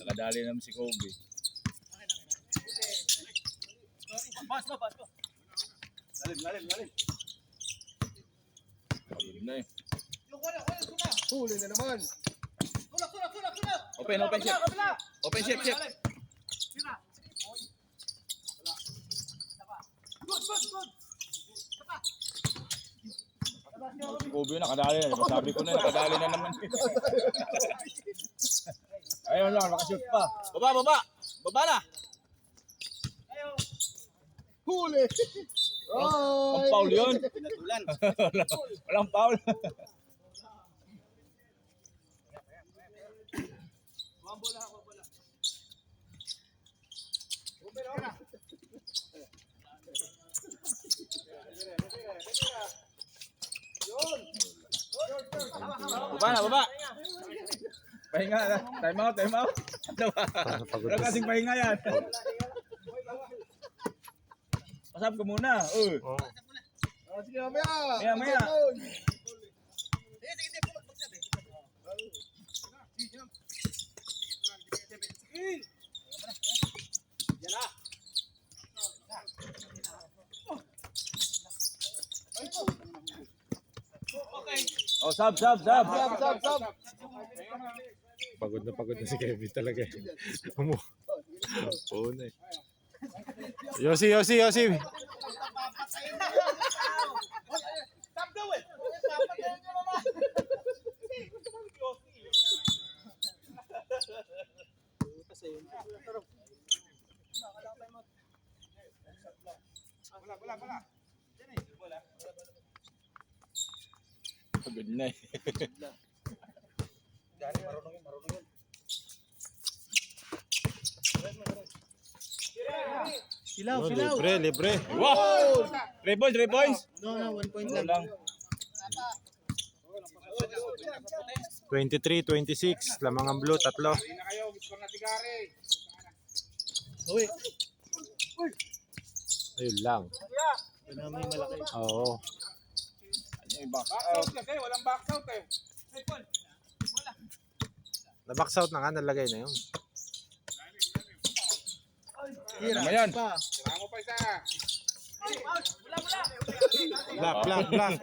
[SPEAKER 2] Nakadali naman si Kobe.
[SPEAKER 3] Lalim.
[SPEAKER 2] Pagod na eh.
[SPEAKER 3] Huli na naman.
[SPEAKER 4] Open, chef. Open, chef.
[SPEAKER 2] Si Kobe nakadali na. Sabi ko na nakadali na naman. Ayun lang, nakashoot pa.
[SPEAKER 4] Baba na.
[SPEAKER 3] Huli.
[SPEAKER 2] Ang foul yun. Walang foul. Baba. Pahinga na. Time out.
[SPEAKER 1] Pagod
[SPEAKER 2] Wala
[SPEAKER 1] na.
[SPEAKER 2] kasing pahinga yan. Pasab ko muna.
[SPEAKER 1] Oh.
[SPEAKER 3] Sige, mamaya.
[SPEAKER 2] Maya. Oh, sab.
[SPEAKER 3] Sab.
[SPEAKER 1] Pagod na si Kevin talaga. Oo na eh. Yossi.
[SPEAKER 2] Pagod na eh.
[SPEAKER 5] Silaw.
[SPEAKER 1] Libre.
[SPEAKER 2] Wow! 3 points.
[SPEAKER 5] No, 1 point
[SPEAKER 2] Wala
[SPEAKER 5] lang.
[SPEAKER 2] lang.
[SPEAKER 1] 23-26. Lamang ang blue, 3.
[SPEAKER 5] Uy.
[SPEAKER 1] Ayun lang.
[SPEAKER 5] Ito na may malaki.
[SPEAKER 1] Oo. Na-box out na nga, nalagay na yun.
[SPEAKER 2] Ano yan?
[SPEAKER 5] Pa.
[SPEAKER 1] Black.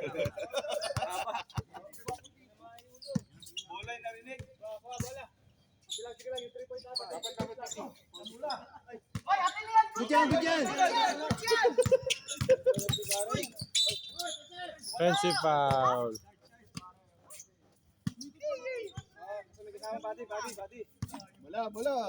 [SPEAKER 5] Bidyan.
[SPEAKER 1] Offensive foul.
[SPEAKER 3] Wala.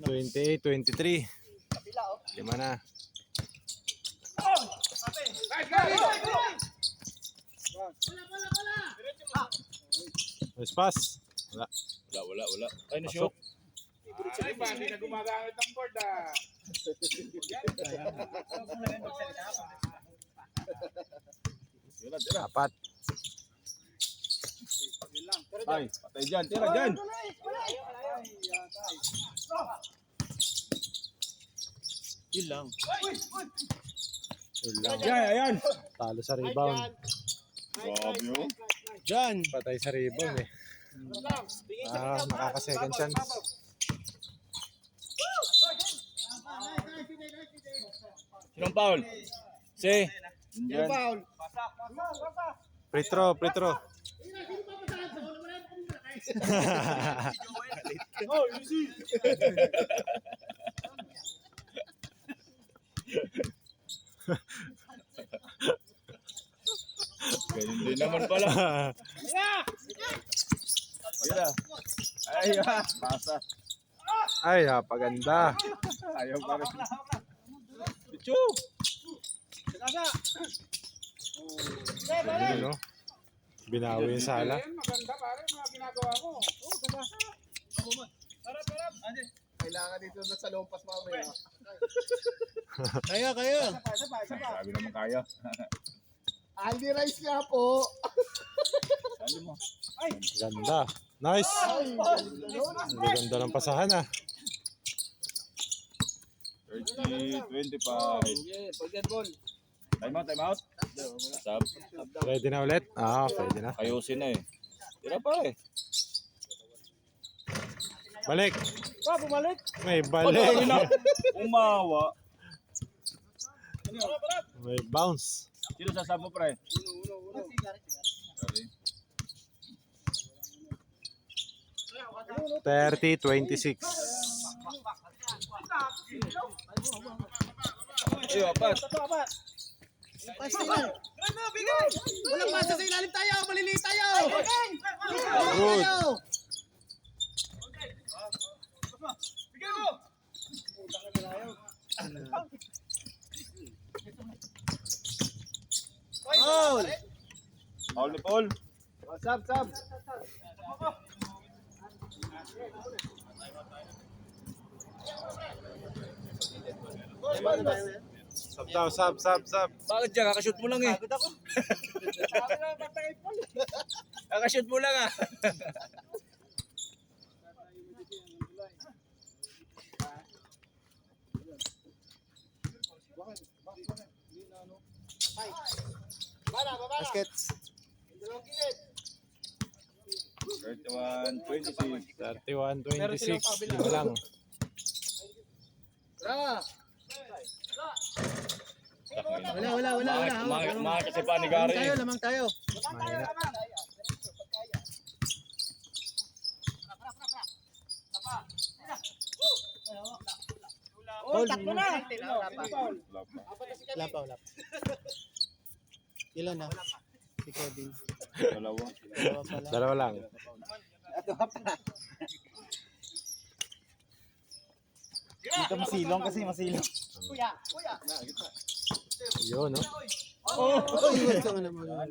[SPEAKER 1] Twenty-eight, 23. 5 na. Nice pass. Wala.
[SPEAKER 2] Wala. Ay, na-shoot.
[SPEAKER 1] Apat.
[SPEAKER 2] Ay, patay dyan. Tira dyan.
[SPEAKER 5] Yun lang.
[SPEAKER 1] Yun lang.
[SPEAKER 2] Yan, ayan.
[SPEAKER 1] Talo sa rebound.
[SPEAKER 2] Grabe oh.
[SPEAKER 5] Diyan.
[SPEAKER 1] Patay sa rebound eh. Makaka-second chance.
[SPEAKER 4] Sinong foul? Si.
[SPEAKER 2] Yan.
[SPEAKER 1] Free throw, free throw.
[SPEAKER 2] Ganun din naman pala. Tira. Ay, pasa.
[SPEAKER 1] Ay, napaganda.
[SPEAKER 2] Ayaw pa rin.
[SPEAKER 4] Pichu.
[SPEAKER 1] Yun, no? Binawi yung sala.
[SPEAKER 3] Maganda pare, mga ginagawa mo. Oo, ganda. Kailangan dito na sa lompas mamaya.
[SPEAKER 5] Kaya.
[SPEAKER 2] Sabi naman kaya.
[SPEAKER 3] Aldi Rice nga po.
[SPEAKER 2] Sabi mo.
[SPEAKER 1] Ganda. Nice. Ang ganda ng pasahan ah.
[SPEAKER 2] 30, 25. Time out. Sab.
[SPEAKER 1] Ready na ulit? Pwede na.
[SPEAKER 2] Ayusin na eh. Tira pa eh.
[SPEAKER 1] Balik.
[SPEAKER 5] Bumalik.
[SPEAKER 1] May balik.
[SPEAKER 2] Umawa.
[SPEAKER 1] May bounce.
[SPEAKER 2] Sino sasab mo pre? Sorry.
[SPEAKER 1] 30-26.
[SPEAKER 2] Iyo, apat.
[SPEAKER 3] Walang masa sa ilalim tayo, maliliit tayo.
[SPEAKER 1] Good.
[SPEAKER 5] Foul.
[SPEAKER 2] Paul ni Paul.
[SPEAKER 3] Sab.
[SPEAKER 1] Sub daw, sub.
[SPEAKER 4] Bakit dyan? Kakashoot mo lang eh. Kakashoot mo lang ah.
[SPEAKER 5] Baskets.
[SPEAKER 2] 31, 26.
[SPEAKER 1] 31-26. Lima lang.
[SPEAKER 5] Wala.
[SPEAKER 2] Mga kasi pa ni Gary.
[SPEAKER 5] Lamang tayo.
[SPEAKER 1] Mahina.
[SPEAKER 5] Foul. Wala pa. Ilan na? Si Kevin.
[SPEAKER 2] Dalawa.
[SPEAKER 5] Dalawa pala.
[SPEAKER 1] Dalawa lang.
[SPEAKER 2] Dito masilong kasi masilong.
[SPEAKER 1] Yun, no?
[SPEAKER 5] Iwan ka naman.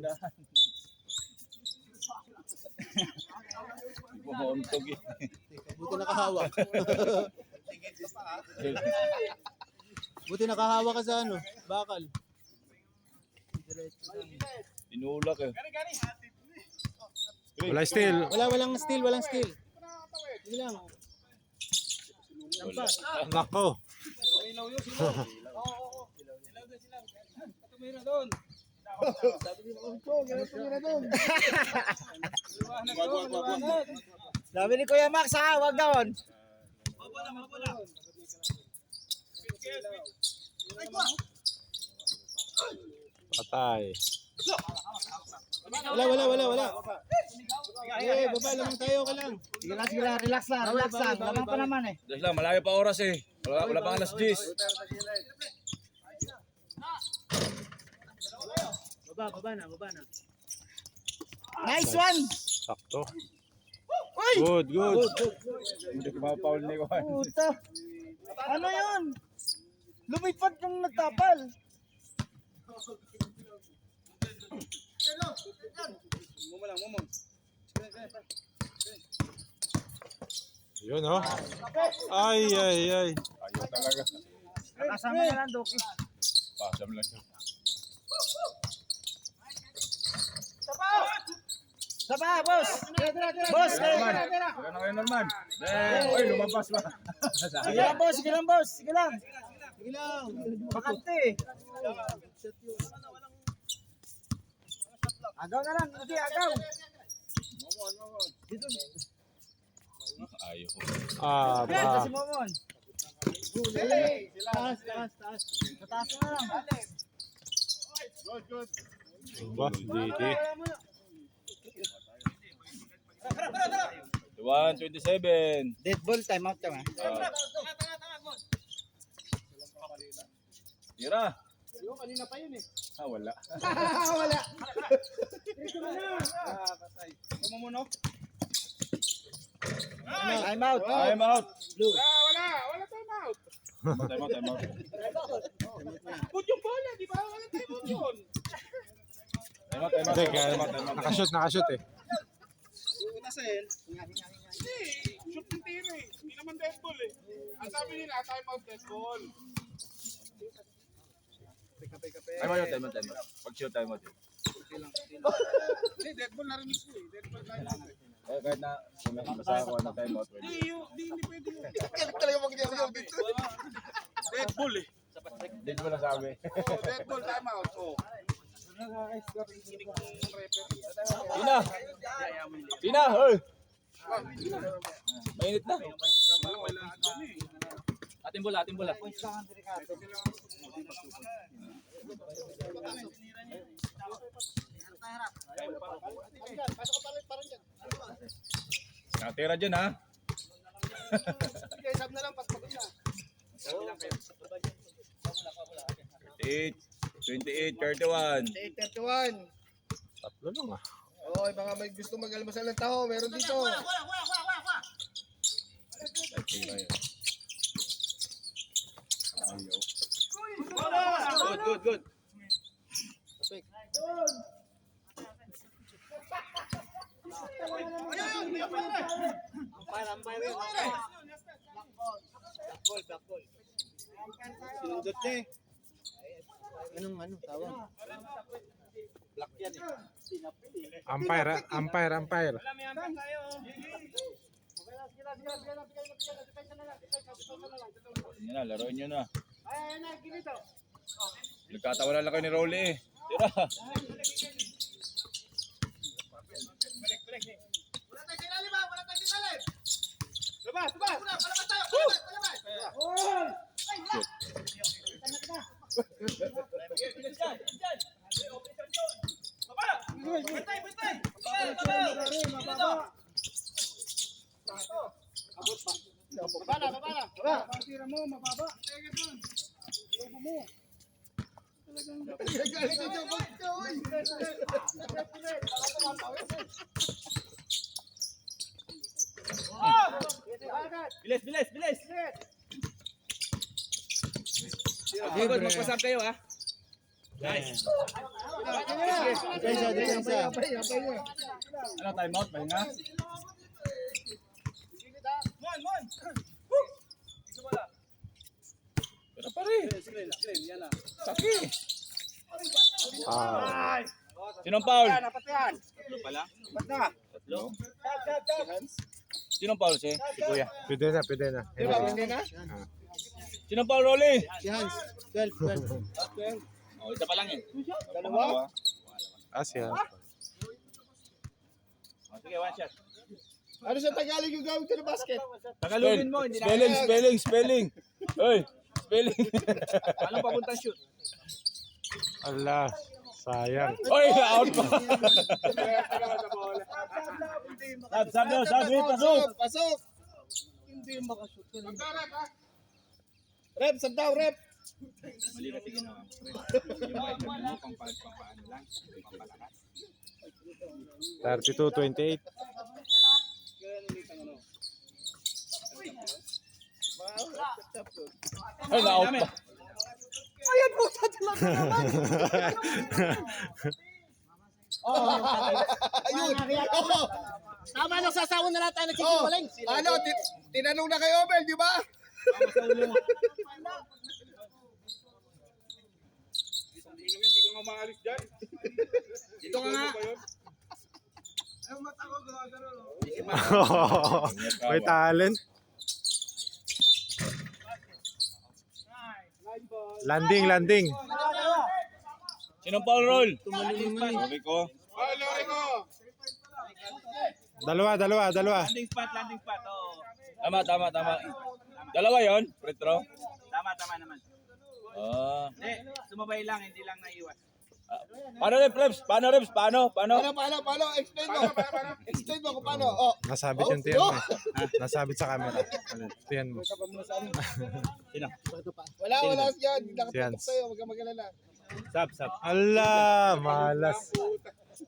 [SPEAKER 2] Bumuntog eh.
[SPEAKER 5] Buti nakahawak. Buti nakahawak ka sa bakal.
[SPEAKER 2] Inulak eh.
[SPEAKER 1] Wala steal.
[SPEAKER 5] Walang steal. Hindi lang.
[SPEAKER 1] Nako.
[SPEAKER 5] Sabi ni Kuya Max wag doon.
[SPEAKER 1] Patay.
[SPEAKER 5] Wala. Baba lamang tayo ka lang.
[SPEAKER 3] Sige lang, relax lang. Lamang pa naman eh.
[SPEAKER 4] Dahil lang, malayo pa oras eh. Wala pang alas 10.
[SPEAKER 5] Baba na.
[SPEAKER 3] Nice one!
[SPEAKER 1] Sakto. Good.
[SPEAKER 2] Hindi ko mapapaul ni Juan.
[SPEAKER 3] Puta! Ano yun? Lumipad yung nagtapal.
[SPEAKER 1] Yun, oh. Ay.
[SPEAKER 2] Ayaw talaga. Kasama na lang, Doki.
[SPEAKER 4] Pasam lang siya.
[SPEAKER 2] Saba, boss! Boss,
[SPEAKER 4] Norman. Wala na kayo, Norman. Oy, lumabas ba?
[SPEAKER 2] sige lang, boss. Sige lang, boss. Sige lang. Bakante. Agaw na lang. Hindi, agaw. Dito.
[SPEAKER 4] Ayaw ko.
[SPEAKER 2] Dito
[SPEAKER 1] Ba.
[SPEAKER 2] si Momon. Taas. Mataas na lang.
[SPEAKER 1] Ba, dito.
[SPEAKER 4] 1:27.
[SPEAKER 2] Dead ball, time out ka, ha?
[SPEAKER 4] Tira.
[SPEAKER 3] Yung kanina pa yun eh.
[SPEAKER 4] Wala.
[SPEAKER 3] Wala.
[SPEAKER 4] Tumumunok.
[SPEAKER 2] Time out.
[SPEAKER 4] Time out.
[SPEAKER 2] Blue.
[SPEAKER 3] Wala time out.
[SPEAKER 4] Time out.
[SPEAKER 3] Put yung bola, di ba? Wala time out yun.
[SPEAKER 1] Hindi, kaya nakashoot eh.
[SPEAKER 3] Hindi, shoot ng tira eh. Hindi naman dead ball eh. Ang sabi nila, time out dead ball.
[SPEAKER 4] Time out. Pag-shoot time out.
[SPEAKER 3] Hindi, dead ball narinig ko eh. Dead ball time out eh.
[SPEAKER 4] Kahit na basa ako ng time out.
[SPEAKER 3] Hindi pwede yun.
[SPEAKER 2] Talaga mag-iyaw dito.
[SPEAKER 3] Dead ball eh.
[SPEAKER 4] Dito mo nasabi.
[SPEAKER 3] Dead ball time out. Oh.
[SPEAKER 4] Tina, hoy. Mainit na. Ating bola. Natira dyan, ha?
[SPEAKER 3] Sige, sab na lang pagpagod na.
[SPEAKER 4] 28, 31.
[SPEAKER 2] 8:31.
[SPEAKER 1] Tatlo lang ah.
[SPEAKER 2] Oy, baka may gusto mag-almusal ng taho. Meron dito.
[SPEAKER 4] Tira yun. Good.
[SPEAKER 2] Sinundot niya eh. Anong tawag?
[SPEAKER 1] Umpire.
[SPEAKER 4] Yan na, laruin nyo na. Nagkatawanan lang kayo ni Rolly eh. Tira.
[SPEAKER 3] Tira mo, mababa.
[SPEAKER 4] Bilis. Okay, good. Magpasap kayo, ha? Nice. Ano, time out? Pahinga? Pero pare. Saki. Sinong foul? Tatlo pala? Tatlo? Sinong foul si Kuya?
[SPEAKER 1] Pwede na.
[SPEAKER 4] Sinong foul, Rolly?
[SPEAKER 2] Si Hans. 12.
[SPEAKER 4] Oh, isa pa lang eh.
[SPEAKER 2] Dalawa?
[SPEAKER 1] Siya.
[SPEAKER 4] Oh, sige, one shot.
[SPEAKER 2] Ano sa Tagalog yung gawin ko ng basket?
[SPEAKER 4] Tagalogin mo, hindi na. Spelling. Hoy, spelling. Anong papuntang shoot?
[SPEAKER 1] Allah, sayang.
[SPEAKER 4] Hoy, out pa. Sabi,
[SPEAKER 2] Pasok! Hindi makashoot. Rep, sab daw, rep!
[SPEAKER 4] Mali kasi ginawa. Yung bike mo, pampaano lang. Pampalakas.
[SPEAKER 1] 32-28.
[SPEAKER 4] Ay, na-out pa.
[SPEAKER 2] Ayan po, tatalaga naman! Ayun!
[SPEAKER 5] Tama na, sasawa na lang tayo nagsisimulain.
[SPEAKER 2] Tinanong na kayo, Mel, di ba?
[SPEAKER 3] makaalis dyan.
[SPEAKER 4] Dito ka nga.
[SPEAKER 1] May talent. Landing.
[SPEAKER 4] Sinong foul roll?
[SPEAKER 2] Rico.
[SPEAKER 3] Oh, lori ko.
[SPEAKER 1] Dalawa.
[SPEAKER 4] Landing spot. Oo. Tama. Dalawa yon, free throw. Tama naman. Hindi, sumabay lang, hindi lang naiwas. Paano reps? Paano?
[SPEAKER 2] Paano? Explain mo kung paano. Oh.
[SPEAKER 1] Nasabit yung tiyan mo. Nasabit sa camera. Tiyan mo.
[SPEAKER 2] Wala yan.
[SPEAKER 1] Yan.
[SPEAKER 2] Nakapatok sa'yo, huwag kang mag-alala.
[SPEAKER 4] Sab.
[SPEAKER 1] Ala, malas.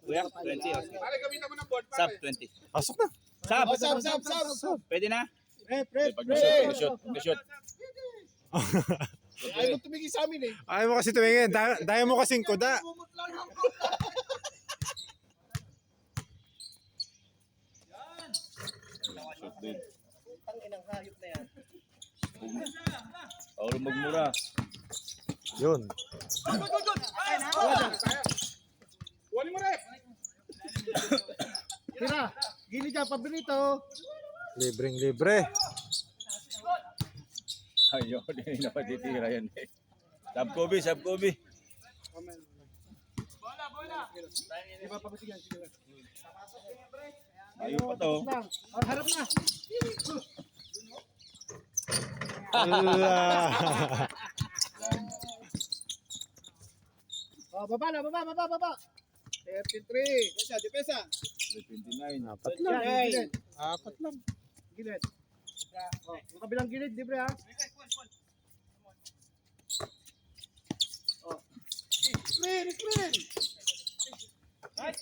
[SPEAKER 4] Kuya, 20.
[SPEAKER 3] Pare, gamitan mo ng board,
[SPEAKER 4] Sab,
[SPEAKER 3] pare.
[SPEAKER 4] 20.
[SPEAKER 1] Pasok na.
[SPEAKER 4] Sab.
[SPEAKER 2] Sab.
[SPEAKER 4] Pwede na? Pag-shoot.
[SPEAKER 2] Ayaw mo tumigil sa amin eh.
[SPEAKER 1] Ayaw mo kasi tumingin. Dahil mo kasing kuda.
[SPEAKER 4] Paul magmura.
[SPEAKER 1] Yun.
[SPEAKER 3] Wali mo, rep.
[SPEAKER 2] Tira, gilid ka, paborito.
[SPEAKER 1] Libreng-libre.
[SPEAKER 4] Ayaw, hindi na patitira yan eh. Sab Kobe. Ayaw pa to.
[SPEAKER 2] Harap na.
[SPEAKER 1] Ala.
[SPEAKER 2] Oh, baba. 33. Depensa.
[SPEAKER 4] 29.
[SPEAKER 1] Apat
[SPEAKER 2] Yan,
[SPEAKER 1] lang.
[SPEAKER 2] gilid.
[SPEAKER 1] Apat lang.
[SPEAKER 2] Gilid. Oh, yung kabilang gilid, libre ha. Oh. Screen. Nice.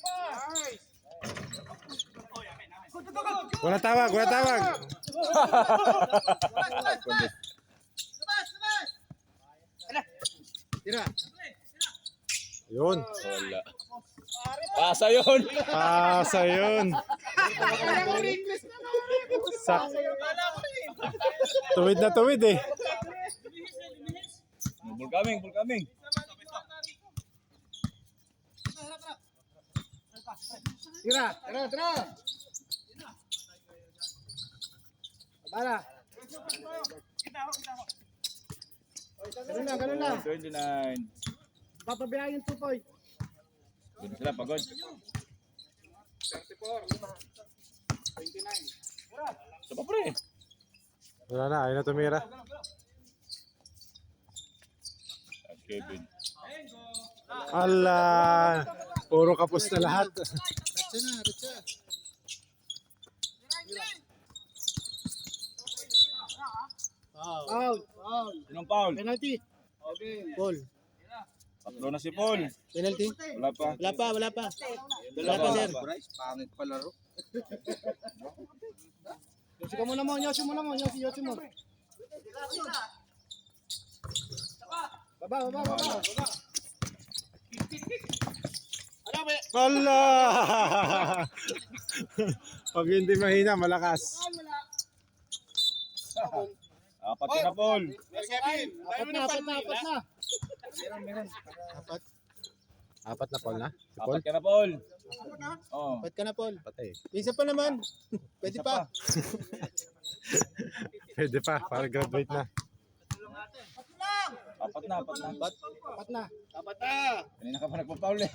[SPEAKER 1] Wala tawag.
[SPEAKER 2] Tira.
[SPEAKER 1] Yun.
[SPEAKER 4] Wala. Pasa yun.
[SPEAKER 1] Pasa yun. Sak. Tuwid na tuwid eh.
[SPEAKER 4] Ball coming.
[SPEAKER 2] Tira. Bala. Ganun lang.
[SPEAKER 4] 29.
[SPEAKER 2] Papabiyahin yung 2 point.
[SPEAKER 4] Doon sila pagod.
[SPEAKER 3] 34. 29.
[SPEAKER 4] Ito pa pre.
[SPEAKER 1] Wala na. Ayaw na tumira.
[SPEAKER 4] Kevin.
[SPEAKER 1] Ala. Puro kapos na lahat.
[SPEAKER 2] Ratsa. Foul.
[SPEAKER 4] Sinong foul?
[SPEAKER 2] Penalty. Paul.
[SPEAKER 4] Tatlo na si Paul.
[SPEAKER 2] Penalty?
[SPEAKER 4] Wala pa.
[SPEAKER 2] Wala pa.
[SPEAKER 4] Dalawa.
[SPEAKER 2] sir.
[SPEAKER 4] Bryce, pangit pala ro.
[SPEAKER 2] Yosi ka muna mo. Yosi mo. Baba.
[SPEAKER 1] Ala. Pag hindi mahina, malakas.
[SPEAKER 4] Apat ka na Paul.
[SPEAKER 2] Apat na.
[SPEAKER 1] Apat na Paul na? Si Paul?
[SPEAKER 4] Apat ka na Paul. Oh.
[SPEAKER 2] Apat ka na, Paul.
[SPEAKER 1] Patay.
[SPEAKER 2] Isa pa naman. Pwede pa.
[SPEAKER 1] Pwede pa. Para graduate na.
[SPEAKER 4] Apat na.
[SPEAKER 2] Apat na.
[SPEAKER 4] Kanina ka pa nagpa-foul eh.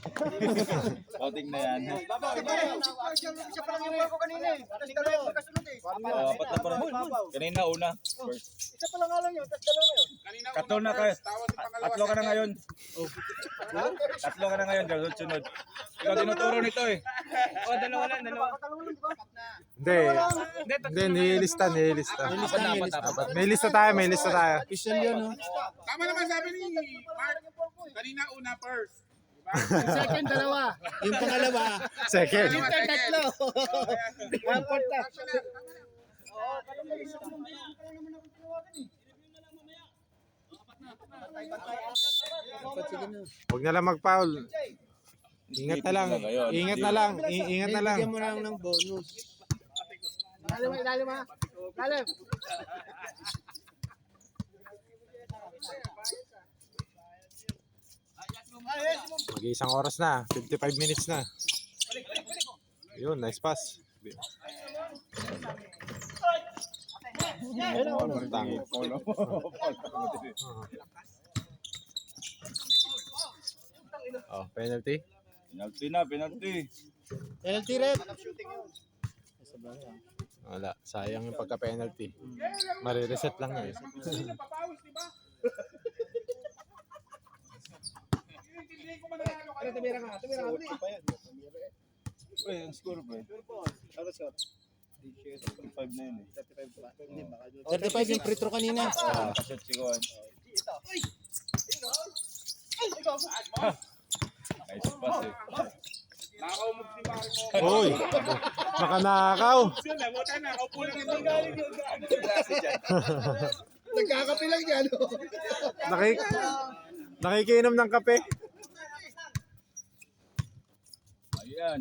[SPEAKER 4] Outing na yan.
[SPEAKER 2] Siya pa lang yung ko kanina eh. Tapos dalawa magkasunod eh.
[SPEAKER 4] Apat na pa rin. Kanina una. First.
[SPEAKER 2] Isa pa lang nga lang yun. Tapos dalawa yun.
[SPEAKER 3] Kanina
[SPEAKER 4] Katlo na kayo. Tatlo ka na ngayon. Tatlo ka na ngayon. Sunod. Ikaw tinuturo nito eh. Dalawa.
[SPEAKER 1] Hindi, nililista. Apat. May lista tayo.
[SPEAKER 2] Official yun, no?
[SPEAKER 3] Tama naman sabi ni Mark. Kanina una first.
[SPEAKER 2] Second, dalawa. Yung pangalawa.
[SPEAKER 1] Second.
[SPEAKER 2] Tatlo. One point na.
[SPEAKER 1] Huwag na lang mag-foul. Ingat na lang.
[SPEAKER 2] Bigyan mo lang ng bonus. Ilalim ha. Ilalim.
[SPEAKER 1] Mag-iisang oras na. 55 minutes na. Yun, nice pass. Tangi. Oh, penalty.
[SPEAKER 4] Penalty na, penalty.
[SPEAKER 5] Penalty red.
[SPEAKER 1] Wala, sayang yung pagka-penalty. Marireset lang yan.
[SPEAKER 2] Uy, ang score ba? Ano score? 5 na yun eh.
[SPEAKER 5] 35 yung free throw kanina.
[SPEAKER 4] Kasot si Kuan. Nice pass eh.
[SPEAKER 1] Uy! Nakanakaw!
[SPEAKER 3] Nagkakape lang yan.
[SPEAKER 1] Nakik Nakikinom ng kape.
[SPEAKER 4] Ayan.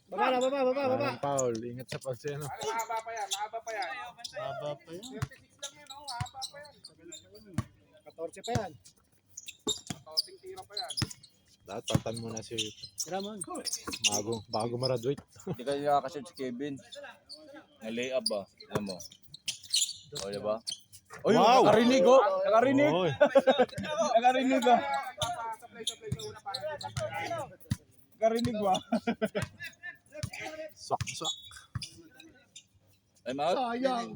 [SPEAKER 5] Baba.
[SPEAKER 1] Parang foul. Ingat sa pagseno.
[SPEAKER 3] Mahaba pa yan.
[SPEAKER 5] Baba pa yan.
[SPEAKER 3] 36 lang yan, oh. Mahaba pa yan.
[SPEAKER 5] 14 pa yan.
[SPEAKER 3] Tosing tira pa yan.
[SPEAKER 1] Dapat patan mo na si
[SPEAKER 5] Ramon.
[SPEAKER 1] bago ma-graduate.
[SPEAKER 4] Hindi ka nakakashoot si Kevin. Na-layup ba? Alam mo? O, diba? Oy,
[SPEAKER 1] Wow!
[SPEAKER 4] nakarinig oh! Nakarinig!
[SPEAKER 1] Oy.
[SPEAKER 4] Nakarinig ah!
[SPEAKER 3] Supply sa una para.
[SPEAKER 4] Nakarinig ba?
[SPEAKER 1] Swak.
[SPEAKER 4] Time out?
[SPEAKER 3] Sayang.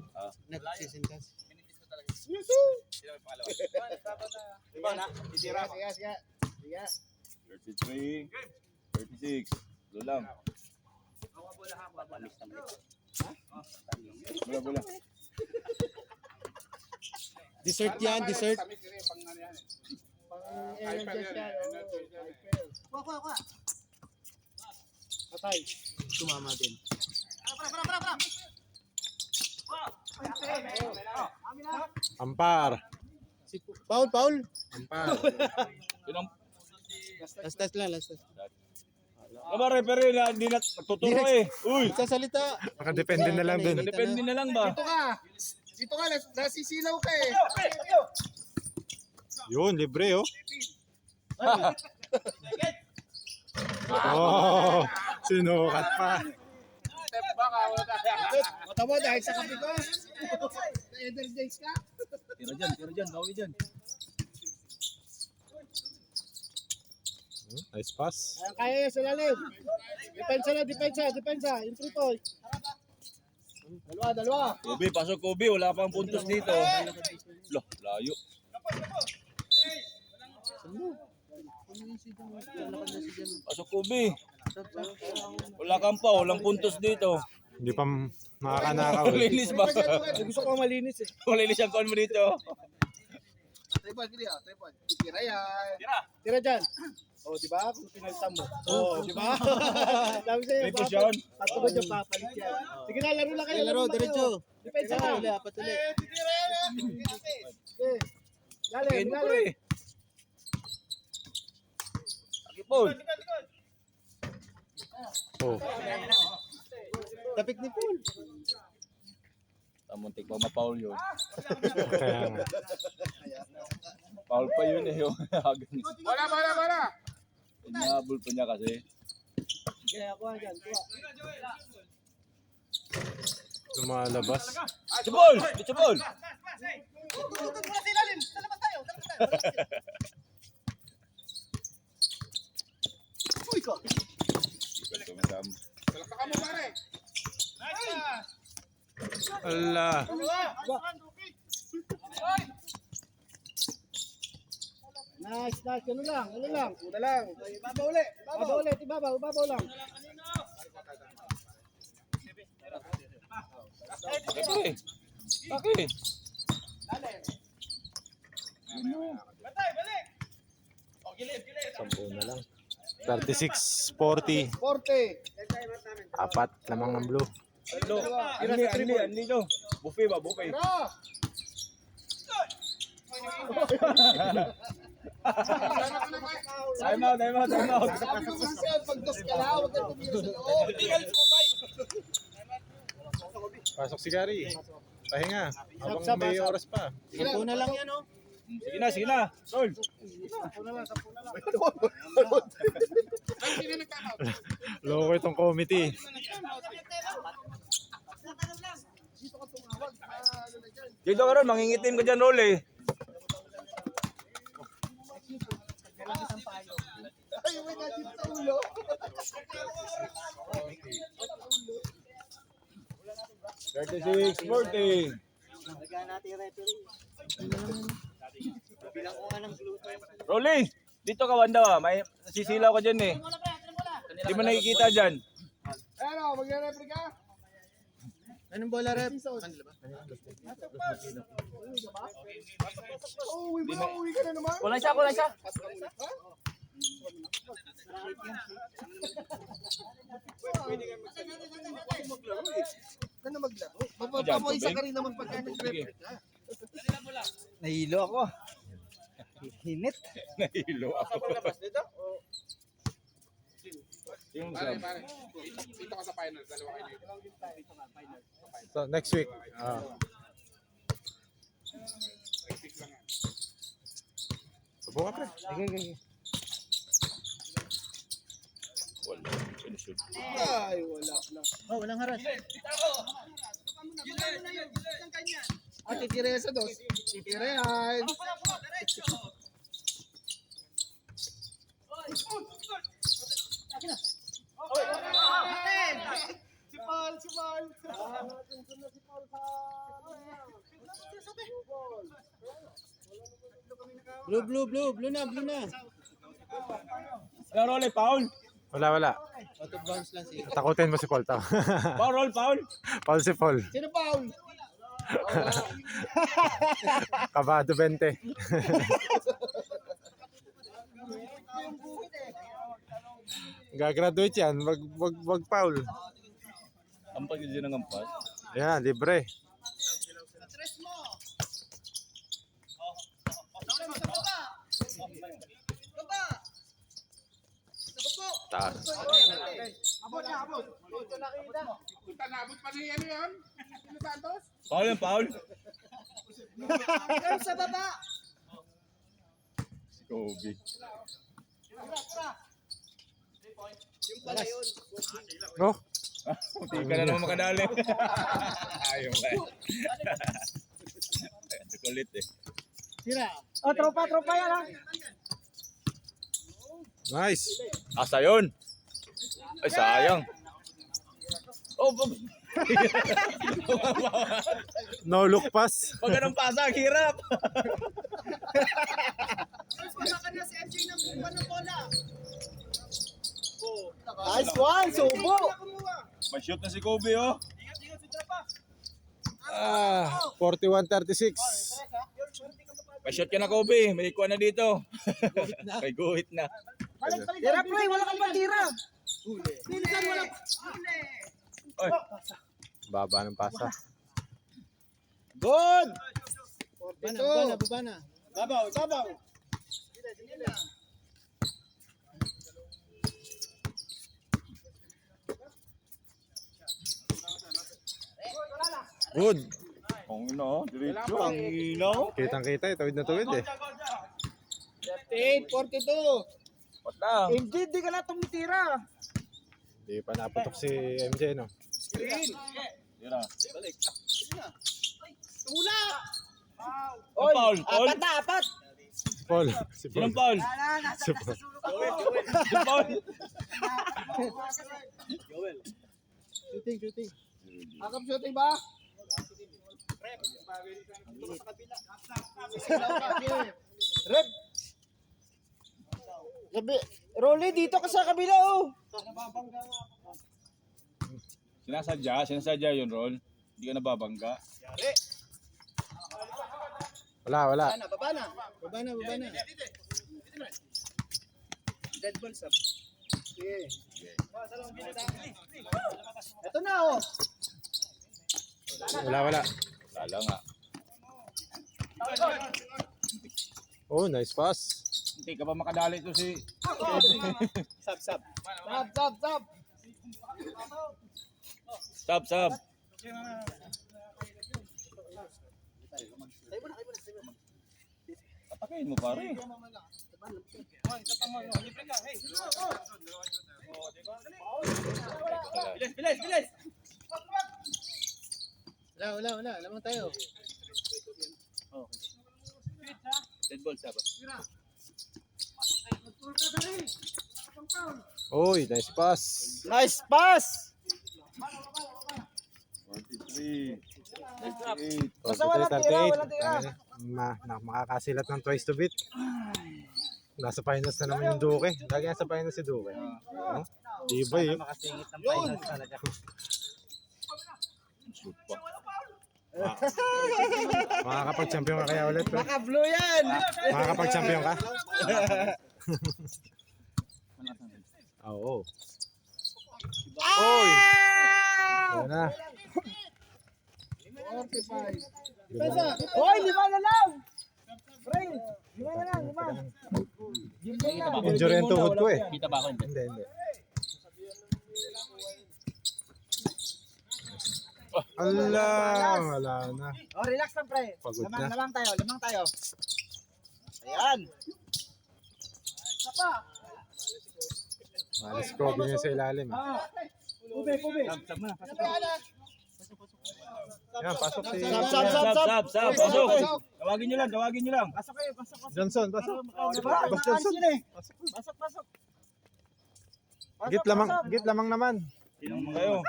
[SPEAKER 5] Nag-season pass.
[SPEAKER 3] Diba na? Titira.
[SPEAKER 5] Sige.
[SPEAKER 4] 33, 36. Doon lang. Bola.
[SPEAKER 5] Dessert yan, dessert.
[SPEAKER 3] Tamis yun eh, pang ano yan eh.
[SPEAKER 5] Energy yan. Kuha. Patay. Tumama din.
[SPEAKER 1] Ampar.
[SPEAKER 5] Paul.
[SPEAKER 1] Ampar.
[SPEAKER 4] Yun ang...
[SPEAKER 5] Last test lang.
[SPEAKER 4] Aba, referee na hindi na tuturo eh. Uy!
[SPEAKER 5] Sasalita.
[SPEAKER 1] Nakadepende na lang dun.
[SPEAKER 4] Depende na lang ba?
[SPEAKER 3] Dito ka, nasisilaw ka eh.
[SPEAKER 1] Yun, libre oh. Oh, sinukat pa.
[SPEAKER 3] Step back ah, wala tayo.
[SPEAKER 5] Mata mo dahil sa kape ko.
[SPEAKER 3] Energize ka.
[SPEAKER 4] Tira dyan, bawi dyan.
[SPEAKER 1] Nice pass.
[SPEAKER 5] Kaya sa lalim. Depensa. Yung 3 point. Dalawa.
[SPEAKER 4] Kobe, pasok Kobe. Wala pang puntos dito. Loh, layo. Pasok Kobe. Wala kang pa, walang puntos dito.
[SPEAKER 1] Hindi pa makakanakaw.
[SPEAKER 4] Malinis ba?
[SPEAKER 5] Gusto ko malinis eh.
[SPEAKER 4] Malinis ang kon mo dito.
[SPEAKER 3] Tripod, pili ah. Tripod. Tira yan.
[SPEAKER 5] Tira dyan. Oh, di ba? Kung pinalitan mo. Oh, di ba? Sabi sa'yo,
[SPEAKER 4] May posyon.
[SPEAKER 5] patugod yung papalit yan. Sige na, laro lang kayo. Laro, diretso. Depensa ka. Apat ulit.
[SPEAKER 3] Tira yan.
[SPEAKER 5] Okay. Lalim.
[SPEAKER 4] Akipon.
[SPEAKER 1] Oh,
[SPEAKER 5] Tapik ni Paul.
[SPEAKER 4] Tamuntik pa ma-foul yun.
[SPEAKER 1] kaya nga.
[SPEAKER 4] Foul pa yun eh. Yung
[SPEAKER 3] Wala.
[SPEAKER 4] inahabol pa niya kasi.
[SPEAKER 5] Kaya kuha dyan.
[SPEAKER 1] Lumalabas.
[SPEAKER 4] Chibol! Chibol!
[SPEAKER 3] Talaktakan mo pare.
[SPEAKER 1] Ala.
[SPEAKER 5] Nice. Ano lang. Una lang. Ibabaw lang.
[SPEAKER 4] Bakit? Bakit?
[SPEAKER 1] Sampu na lang. 36-40.
[SPEAKER 5] 40.
[SPEAKER 1] Apat lamang ang blue.
[SPEAKER 4] Anli no. Buffet ba? Buffet. Time out.
[SPEAKER 3] Sabi ko nga sa'yo, pagtos ka lang, huwag kang tumira sa loob.
[SPEAKER 1] Pasok si Gary. Pahinga. Habang may oras pa.
[SPEAKER 5] 10 na lang yan, oh.
[SPEAKER 4] Sige na. Roll.
[SPEAKER 1] Loko itong committee.
[SPEAKER 4] Dito ka ron, mangingitim ka dyan, Roll eh.
[SPEAKER 3] Ay, may gadget sa ulo.
[SPEAKER 4] 36-40.
[SPEAKER 5] Lagyan natin yung referee. Bilang ko nga ng blue.
[SPEAKER 4] Rolly, dito ka Wanda ah. May nasisilaw ka dyan eh. Hindi mo nakikita dyan.
[SPEAKER 3] Ano, magre-referee ka?
[SPEAKER 5] Anong bola, rep?
[SPEAKER 3] Uwi ka na naman.
[SPEAKER 4] Kulang siya.
[SPEAKER 3] Ano maglaro? Papamoy sa ka rin naman pagka nag-referee ka.
[SPEAKER 5] Nahilo ako. Hinit.
[SPEAKER 4] Nahilo ako. Yung sab.
[SPEAKER 3] Dito ka sa final, dalawa kayo dito.
[SPEAKER 1] So, next week. Subukan pre.
[SPEAKER 5] Sige.
[SPEAKER 4] Wala. Sinushoot.
[SPEAKER 3] Ay, wala na.
[SPEAKER 5] Oh, walang haras.
[SPEAKER 3] Ah, titire sa dos. Titire yan. Si Paul.
[SPEAKER 5] Blue na.
[SPEAKER 4] Ano Rolly, Paul?
[SPEAKER 1] Wala.
[SPEAKER 5] Out of bounds lang siya.
[SPEAKER 1] Takutin mo si Paul.
[SPEAKER 4] Paul.
[SPEAKER 1] Paul si Paul.
[SPEAKER 3] Sino Paul?
[SPEAKER 1] Kabado 20. Gagraduate yan. Wag Paul.
[SPEAKER 4] Ang pag-idin ng ampas.
[SPEAKER 1] Yan, libre. Taas.
[SPEAKER 3] Abot. Tanabot pa niya yan. Sino Santos?
[SPEAKER 4] Paul.
[SPEAKER 3] Sa baba.
[SPEAKER 4] Si Kobe.
[SPEAKER 1] Oh,
[SPEAKER 4] Hindi ka na naman makadali. Ayaw ba? Kulit eh.
[SPEAKER 5] Oh, tropa yan, ha?
[SPEAKER 1] nice.
[SPEAKER 4] Asa yun? Ay, sayang. Oh,
[SPEAKER 1] No look pass.
[SPEAKER 4] pag ganun pasa, ang hirap.
[SPEAKER 5] Nice one, subo.
[SPEAKER 4] May shoot na si Kobe, oh.
[SPEAKER 1] 41-36.
[SPEAKER 4] May shoot ka na, Kobe. May ikuha na dito. May guhit na.
[SPEAKER 5] Tira, pre, wala kang patira.
[SPEAKER 4] Oy,
[SPEAKER 1] Baba ng pasa.
[SPEAKER 5] Good! Baba na.
[SPEAKER 3] Babaw.
[SPEAKER 1] Good.
[SPEAKER 4] ang ino, diretso. Ang ino.
[SPEAKER 1] Kitang-kita, tuwid na tuwid eh.
[SPEAKER 3] 38-42.
[SPEAKER 4] What lang?
[SPEAKER 5] MJ, di ka na tumitira.
[SPEAKER 1] Hindi pa naputok si MJ, no?
[SPEAKER 4] Tira.
[SPEAKER 3] Tula.
[SPEAKER 4] Oy, Paul.
[SPEAKER 5] Apat.
[SPEAKER 1] Si Paul. Si Paul.
[SPEAKER 4] Sinong Paul?
[SPEAKER 1] Si Paul.
[SPEAKER 4] Si Paul.
[SPEAKER 5] Shooting.
[SPEAKER 3] Akap shooting ba?
[SPEAKER 5] Rep. Rolly, dito ka sa kabila, oh.
[SPEAKER 4] Sinasadya yun, Rol. Hindi ka nababangga.
[SPEAKER 1] Wala.
[SPEAKER 3] Baba na.
[SPEAKER 5] Dead ball, sir.
[SPEAKER 3] Sige. Ito na, oh.
[SPEAKER 1] Wala.
[SPEAKER 4] Lala nga.
[SPEAKER 1] Oh, nice pass.
[SPEAKER 4] Hindi ka pa makadali ito si...
[SPEAKER 5] Sab.
[SPEAKER 4] Stop. Patakin mo pare. Bilis.
[SPEAKER 3] Wala. Lamang tayo.
[SPEAKER 4] Dead ball siya ba?
[SPEAKER 1] Uy, nice pass.
[SPEAKER 5] Nice pass!
[SPEAKER 2] 23.
[SPEAKER 5] Basta walang tira, walang tira.
[SPEAKER 1] Makakasilat ng twice to beat. Nasa finals na naman yung Duque. Lagi nasa finals si Duque. Oh, tibay eh.
[SPEAKER 5] Makasingit ng finals talaga.
[SPEAKER 1] Makakapag-champion ka kaya ulit.
[SPEAKER 5] Naka-blue yan!
[SPEAKER 1] Makakapag-champion ka? Oo. Oy! Ayan na.
[SPEAKER 5] Hoy, 5 na lang! Pre, 5 na lang, 5. Gimbo na.
[SPEAKER 1] Injury ang tuhod ko eh.
[SPEAKER 4] Kita ba ako hindi?
[SPEAKER 1] Hindi. Allah, wala na.
[SPEAKER 5] Oh, relax lang, pre.
[SPEAKER 1] Pagod na.
[SPEAKER 5] Lamang tayo. Ayan.
[SPEAKER 1] Malis ko, ganyan sa ilalim. Eh.
[SPEAKER 5] Ube.
[SPEAKER 4] Sab na.
[SPEAKER 1] Yan, pasok si
[SPEAKER 5] Sab.
[SPEAKER 4] Pasok. Tawagin nyo lang.
[SPEAKER 5] Pasok kayo.
[SPEAKER 1] Johnson. Pasok. Bas Johnson.
[SPEAKER 5] Pasok.
[SPEAKER 1] Git lamang naman.
[SPEAKER 4] Sinong mga kayo?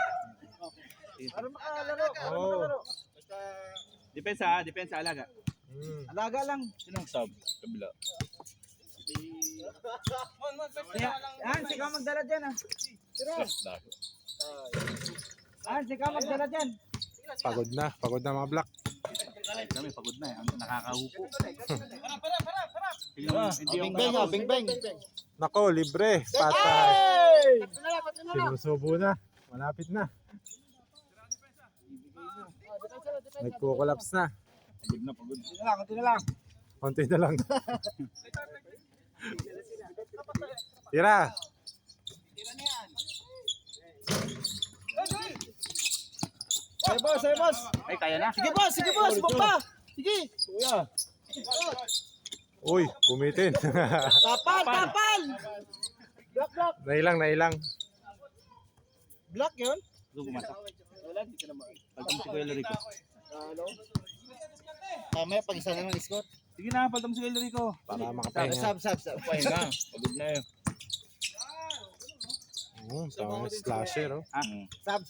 [SPEAKER 5] Para makalaro.
[SPEAKER 1] Oo.
[SPEAKER 4] Depensa alaga.
[SPEAKER 5] Alaga lang.
[SPEAKER 4] Sinong sub? Kabila.
[SPEAKER 5] Yan, sikaw magdala dyan, ah. Sikaw magdala dyan.
[SPEAKER 1] Pagod na mga black.
[SPEAKER 4] Kami pagod na eh. Ang nakakahupo.
[SPEAKER 5] Bing.
[SPEAKER 1] Nako, libre. Patay. Sinusubo na. Malapit na. Nagko-collapse na.
[SPEAKER 4] Pagod.
[SPEAKER 5] Kunti na lang.
[SPEAKER 1] Konti na lang. Tira.
[SPEAKER 5] Say boss.
[SPEAKER 4] Ay, kaya na.
[SPEAKER 5] Sige boss, bomba. Sige.
[SPEAKER 4] Kuya.
[SPEAKER 1] Uy, bumitin.
[SPEAKER 5] Tapal. Block.
[SPEAKER 1] Nailang.
[SPEAKER 5] Block yun?
[SPEAKER 4] Gusto pumasok. Pagkam si Kuya Larico.
[SPEAKER 5] May pag-isa na ng score.
[SPEAKER 4] Sige na, pagkam si Kuya Larico.
[SPEAKER 1] Para makapahinga.
[SPEAKER 5] Sab.
[SPEAKER 4] Pahinga. Pagod na yun.
[SPEAKER 1] Tama slasher, oh.
[SPEAKER 5] Sab.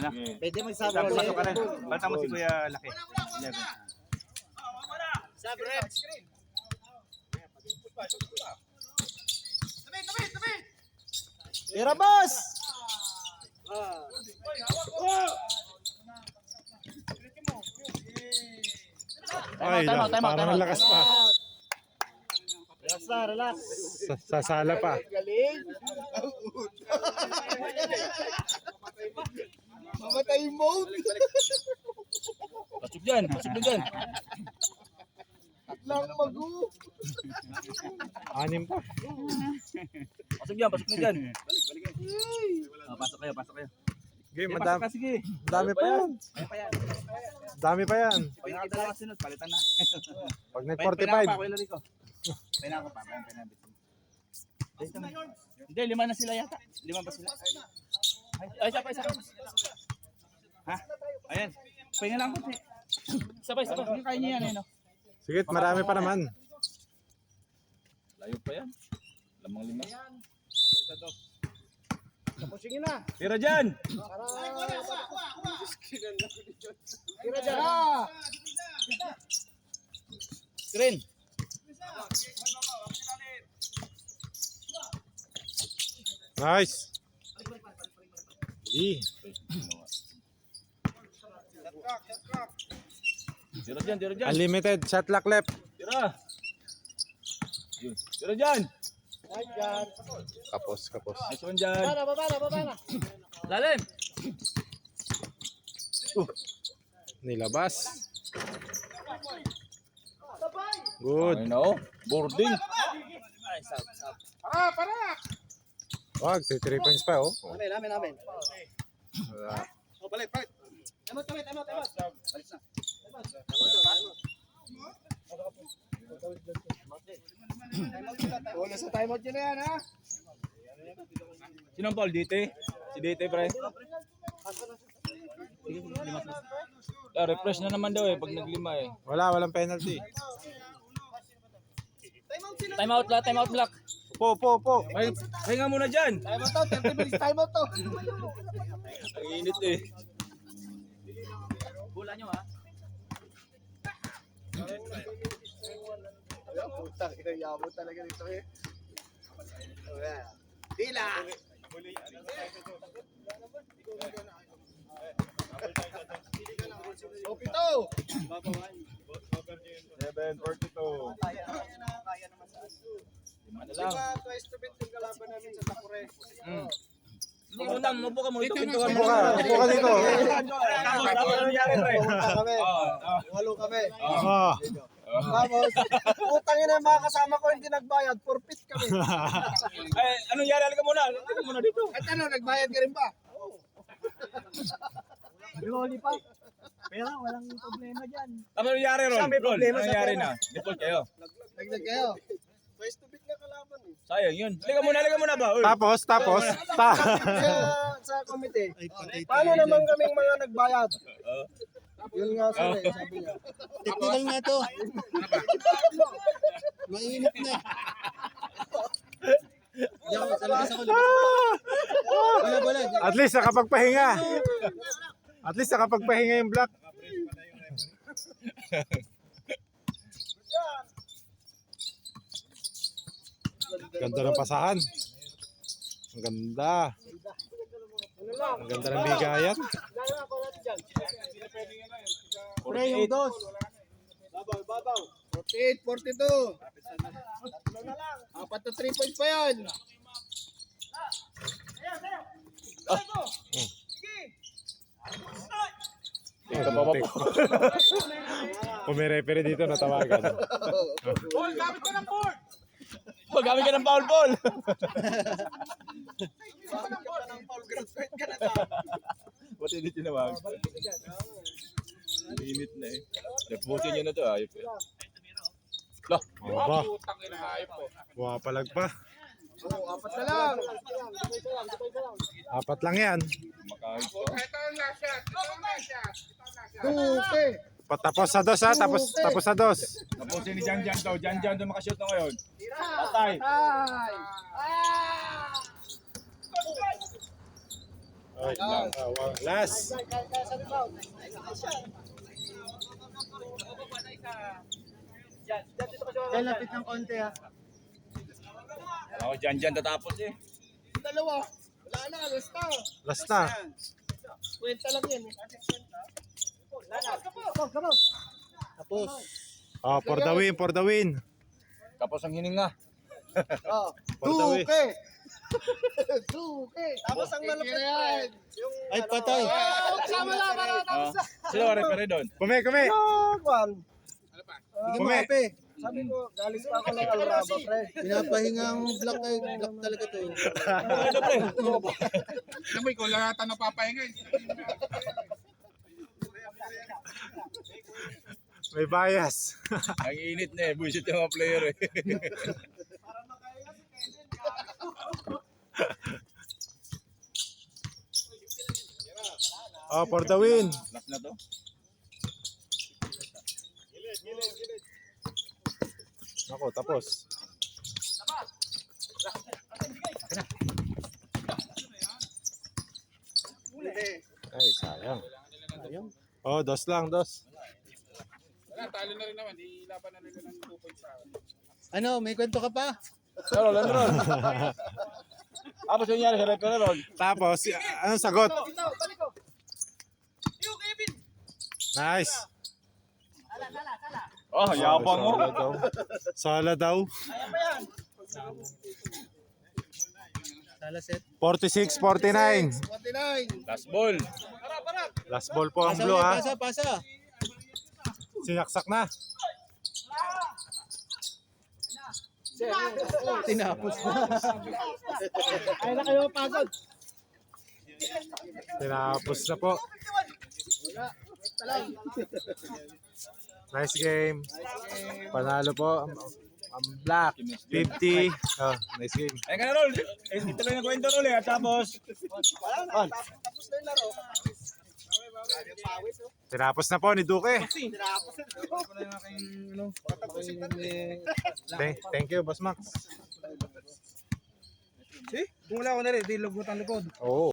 [SPEAKER 4] Ano?
[SPEAKER 5] Pwede mag-sab.
[SPEAKER 4] Pasok ka na. Bata mo si Kuya Laki. 11.
[SPEAKER 5] Sab, Red. Tira, boss!
[SPEAKER 1] Ay, parang lakas pa.
[SPEAKER 5] Relax.
[SPEAKER 1] Sa sala pa.
[SPEAKER 5] Galing. Mamatay mode.
[SPEAKER 4] Pasok dyan.
[SPEAKER 5] Lang magu.
[SPEAKER 1] Anim pa.
[SPEAKER 4] Pasok na dyan. Pasok kayo.
[SPEAKER 1] Game,
[SPEAKER 4] Pasok
[SPEAKER 1] madami.
[SPEAKER 4] ka, sige.
[SPEAKER 1] Dami pa yan. Dami pa yan.
[SPEAKER 4] Pag nakita lang kasunod, palitan na.
[SPEAKER 1] Pag
[SPEAKER 4] Pwede
[SPEAKER 1] nag-45.
[SPEAKER 4] pa, Kuya Larico. Pwede ako pa. Hindi, 5 na sila yata. 5 pa sila. Ay, isa pa. Ha? Ayan. Pahinga lang ko. Isa pa. Kaya niya yan, no?
[SPEAKER 1] Sige, marami pa naman.
[SPEAKER 4] Layo pa yan. 5.
[SPEAKER 5] Tapusingin na.
[SPEAKER 4] Tira dyan!
[SPEAKER 5] Tira dyan.
[SPEAKER 4] Screen!
[SPEAKER 1] Nice.
[SPEAKER 4] Tira dyan.
[SPEAKER 1] Unlimited shot clock left.
[SPEAKER 4] Tira! Yun. Tira dyan!
[SPEAKER 1] Kapos.
[SPEAKER 4] Nice one dyan.
[SPEAKER 5] Baba na.
[SPEAKER 4] Lalim!
[SPEAKER 1] Nilabas. Good.
[SPEAKER 4] I know. Boarding.
[SPEAKER 1] Wag, 3 points pa, oh.
[SPEAKER 5] Amen.
[SPEAKER 1] Wala.
[SPEAKER 3] Balik. Tama. Balik na. Wala sa timeout yun na yan, ha?
[SPEAKER 4] Sino ang foul? Dite? Si Dite, pre? Refresh na naman daw pag naglima
[SPEAKER 1] Walang penalty.
[SPEAKER 5] Time out block.
[SPEAKER 1] Po.
[SPEAKER 4] Pahinga muna dyan.
[SPEAKER 3] Timeout to, 30 minutes timeout to.
[SPEAKER 4] Ang init
[SPEAKER 5] Bola nyo ha.
[SPEAKER 3] Putang, inayabot talaga dito eh. Dila! O, pito!
[SPEAKER 2] 7:42.
[SPEAKER 4] Ano lang.
[SPEAKER 3] Twice to beat yung kalaban namin sa Takure.
[SPEAKER 4] Unang, upo ka mo. Ito, pintuan
[SPEAKER 1] Upo
[SPEAKER 4] mo.
[SPEAKER 1] ka dito.
[SPEAKER 4] Tapos ano nangyari, pre?
[SPEAKER 3] Pumunta kami.
[SPEAKER 4] Oo.
[SPEAKER 3] Walo kami.
[SPEAKER 1] Oh.
[SPEAKER 3] Tapos, utang yun ang mga kasama ko hindi nagbayad. Forfeit kami.
[SPEAKER 4] Ay, anong nangyari? Halika muna. Halika muna dito.
[SPEAKER 3] At ano, nagbayad ka rin ba?
[SPEAKER 5] Loli pa. Pero walang problema dyan.
[SPEAKER 4] Ano nangyari, Ron? Ron, ano nangyari na? Default kayo.
[SPEAKER 3] Nagdag kayo. Twice to beat na kalaban eh.
[SPEAKER 4] Sayang yun. Halika muna ba? Uy.
[SPEAKER 1] Tapos.
[SPEAKER 3] Sa komite. Paano naman kaming mga nagbayad? Yun nga sabi niya.
[SPEAKER 5] Typical nga to. Mainit na. Sa labas ako. Bola.
[SPEAKER 1] At least nakapagpahinga yung block. Ganda ng pasahan. Ang ganda. Ang ganda ng bigayan.
[SPEAKER 3] Pre, yung dos. Babaw. 48, 42. Apat na 3 points pa yan.
[SPEAKER 1] Kung may referee dito, natawagan.
[SPEAKER 4] Gamit ka ng foul ball. Ba't hindi tinawag? Init na Napusin nyo na to. Ayop Lah.
[SPEAKER 1] Aba. Wapalag pa.
[SPEAKER 3] Apat na lang.
[SPEAKER 1] Apat lang yan.
[SPEAKER 4] Makahit to.
[SPEAKER 3] Duke.
[SPEAKER 1] Patapos sa dos ha. Tapos sa dos.
[SPEAKER 4] Napusin ni Jan daw. Jan doon makashoot na ngayon. Patay.
[SPEAKER 3] Ay.
[SPEAKER 1] Last.
[SPEAKER 3] Kaya lapit ng konti ha.
[SPEAKER 4] Ako Jan tatapos
[SPEAKER 3] Dalawa. Wala na, alas na.
[SPEAKER 1] Last na.
[SPEAKER 3] Kwenta lang yan.
[SPEAKER 5] Tapos.
[SPEAKER 1] Oh, for the win.
[SPEAKER 4] Tapos ang hining na.
[SPEAKER 3] Oh.
[SPEAKER 1] For the win.
[SPEAKER 3] Duke. Duke. Tapos ang malapit yan.
[SPEAKER 5] Ay, patay.
[SPEAKER 3] Kasama lang para tapos na.
[SPEAKER 4] Sino ang referee doon?
[SPEAKER 1] Kume.
[SPEAKER 3] Kwan.
[SPEAKER 5] Hindi mo
[SPEAKER 1] Kume.
[SPEAKER 5] kape.
[SPEAKER 3] Sabi ko, galing pa ako ng Alraba, pre.
[SPEAKER 5] Pinapahinga ang block ay block talaga to.
[SPEAKER 4] Ano pre?
[SPEAKER 2] Alam mo, ikaw lang ata napapahinga.
[SPEAKER 1] May bias.
[SPEAKER 4] Ang init na bullshit yung mga player
[SPEAKER 1] Oh, for the win.
[SPEAKER 4] Last na to.
[SPEAKER 1] Ako, tapos. Ay, sayang. Oh, dos lang.
[SPEAKER 2] Wala, talo na rin naman. Ilaban na nila ng 2 points sa akin.
[SPEAKER 5] Ano, may kwento ka pa?
[SPEAKER 4] Ron. Tapos yung nangyari sa referee Ron.
[SPEAKER 1] Tapos, anong sagot? Nice.
[SPEAKER 4] Oh, yabang mo.
[SPEAKER 1] Sala daw.
[SPEAKER 5] Sala set.
[SPEAKER 1] 46-49.
[SPEAKER 3] 49.
[SPEAKER 4] Last ball.
[SPEAKER 1] Last ball po ang
[SPEAKER 5] Pasa
[SPEAKER 1] blue
[SPEAKER 5] ulit,
[SPEAKER 1] ha.
[SPEAKER 5] pasa.
[SPEAKER 1] Sinaksak na.
[SPEAKER 5] Tinapos na.
[SPEAKER 3] Ay na kayo pagod.
[SPEAKER 1] Tinapos na po. Nice game. Panalo po. Ang black. 50. Oh, nice game.
[SPEAKER 4] Ay ka na, Rol. Ito lang yung kwento, Rol, at tapos.
[SPEAKER 1] Tinapos na po ni Duque. Thank you, Boss Max.
[SPEAKER 3] Kung wala ko na rin, di lugutang likod.
[SPEAKER 1] Oo.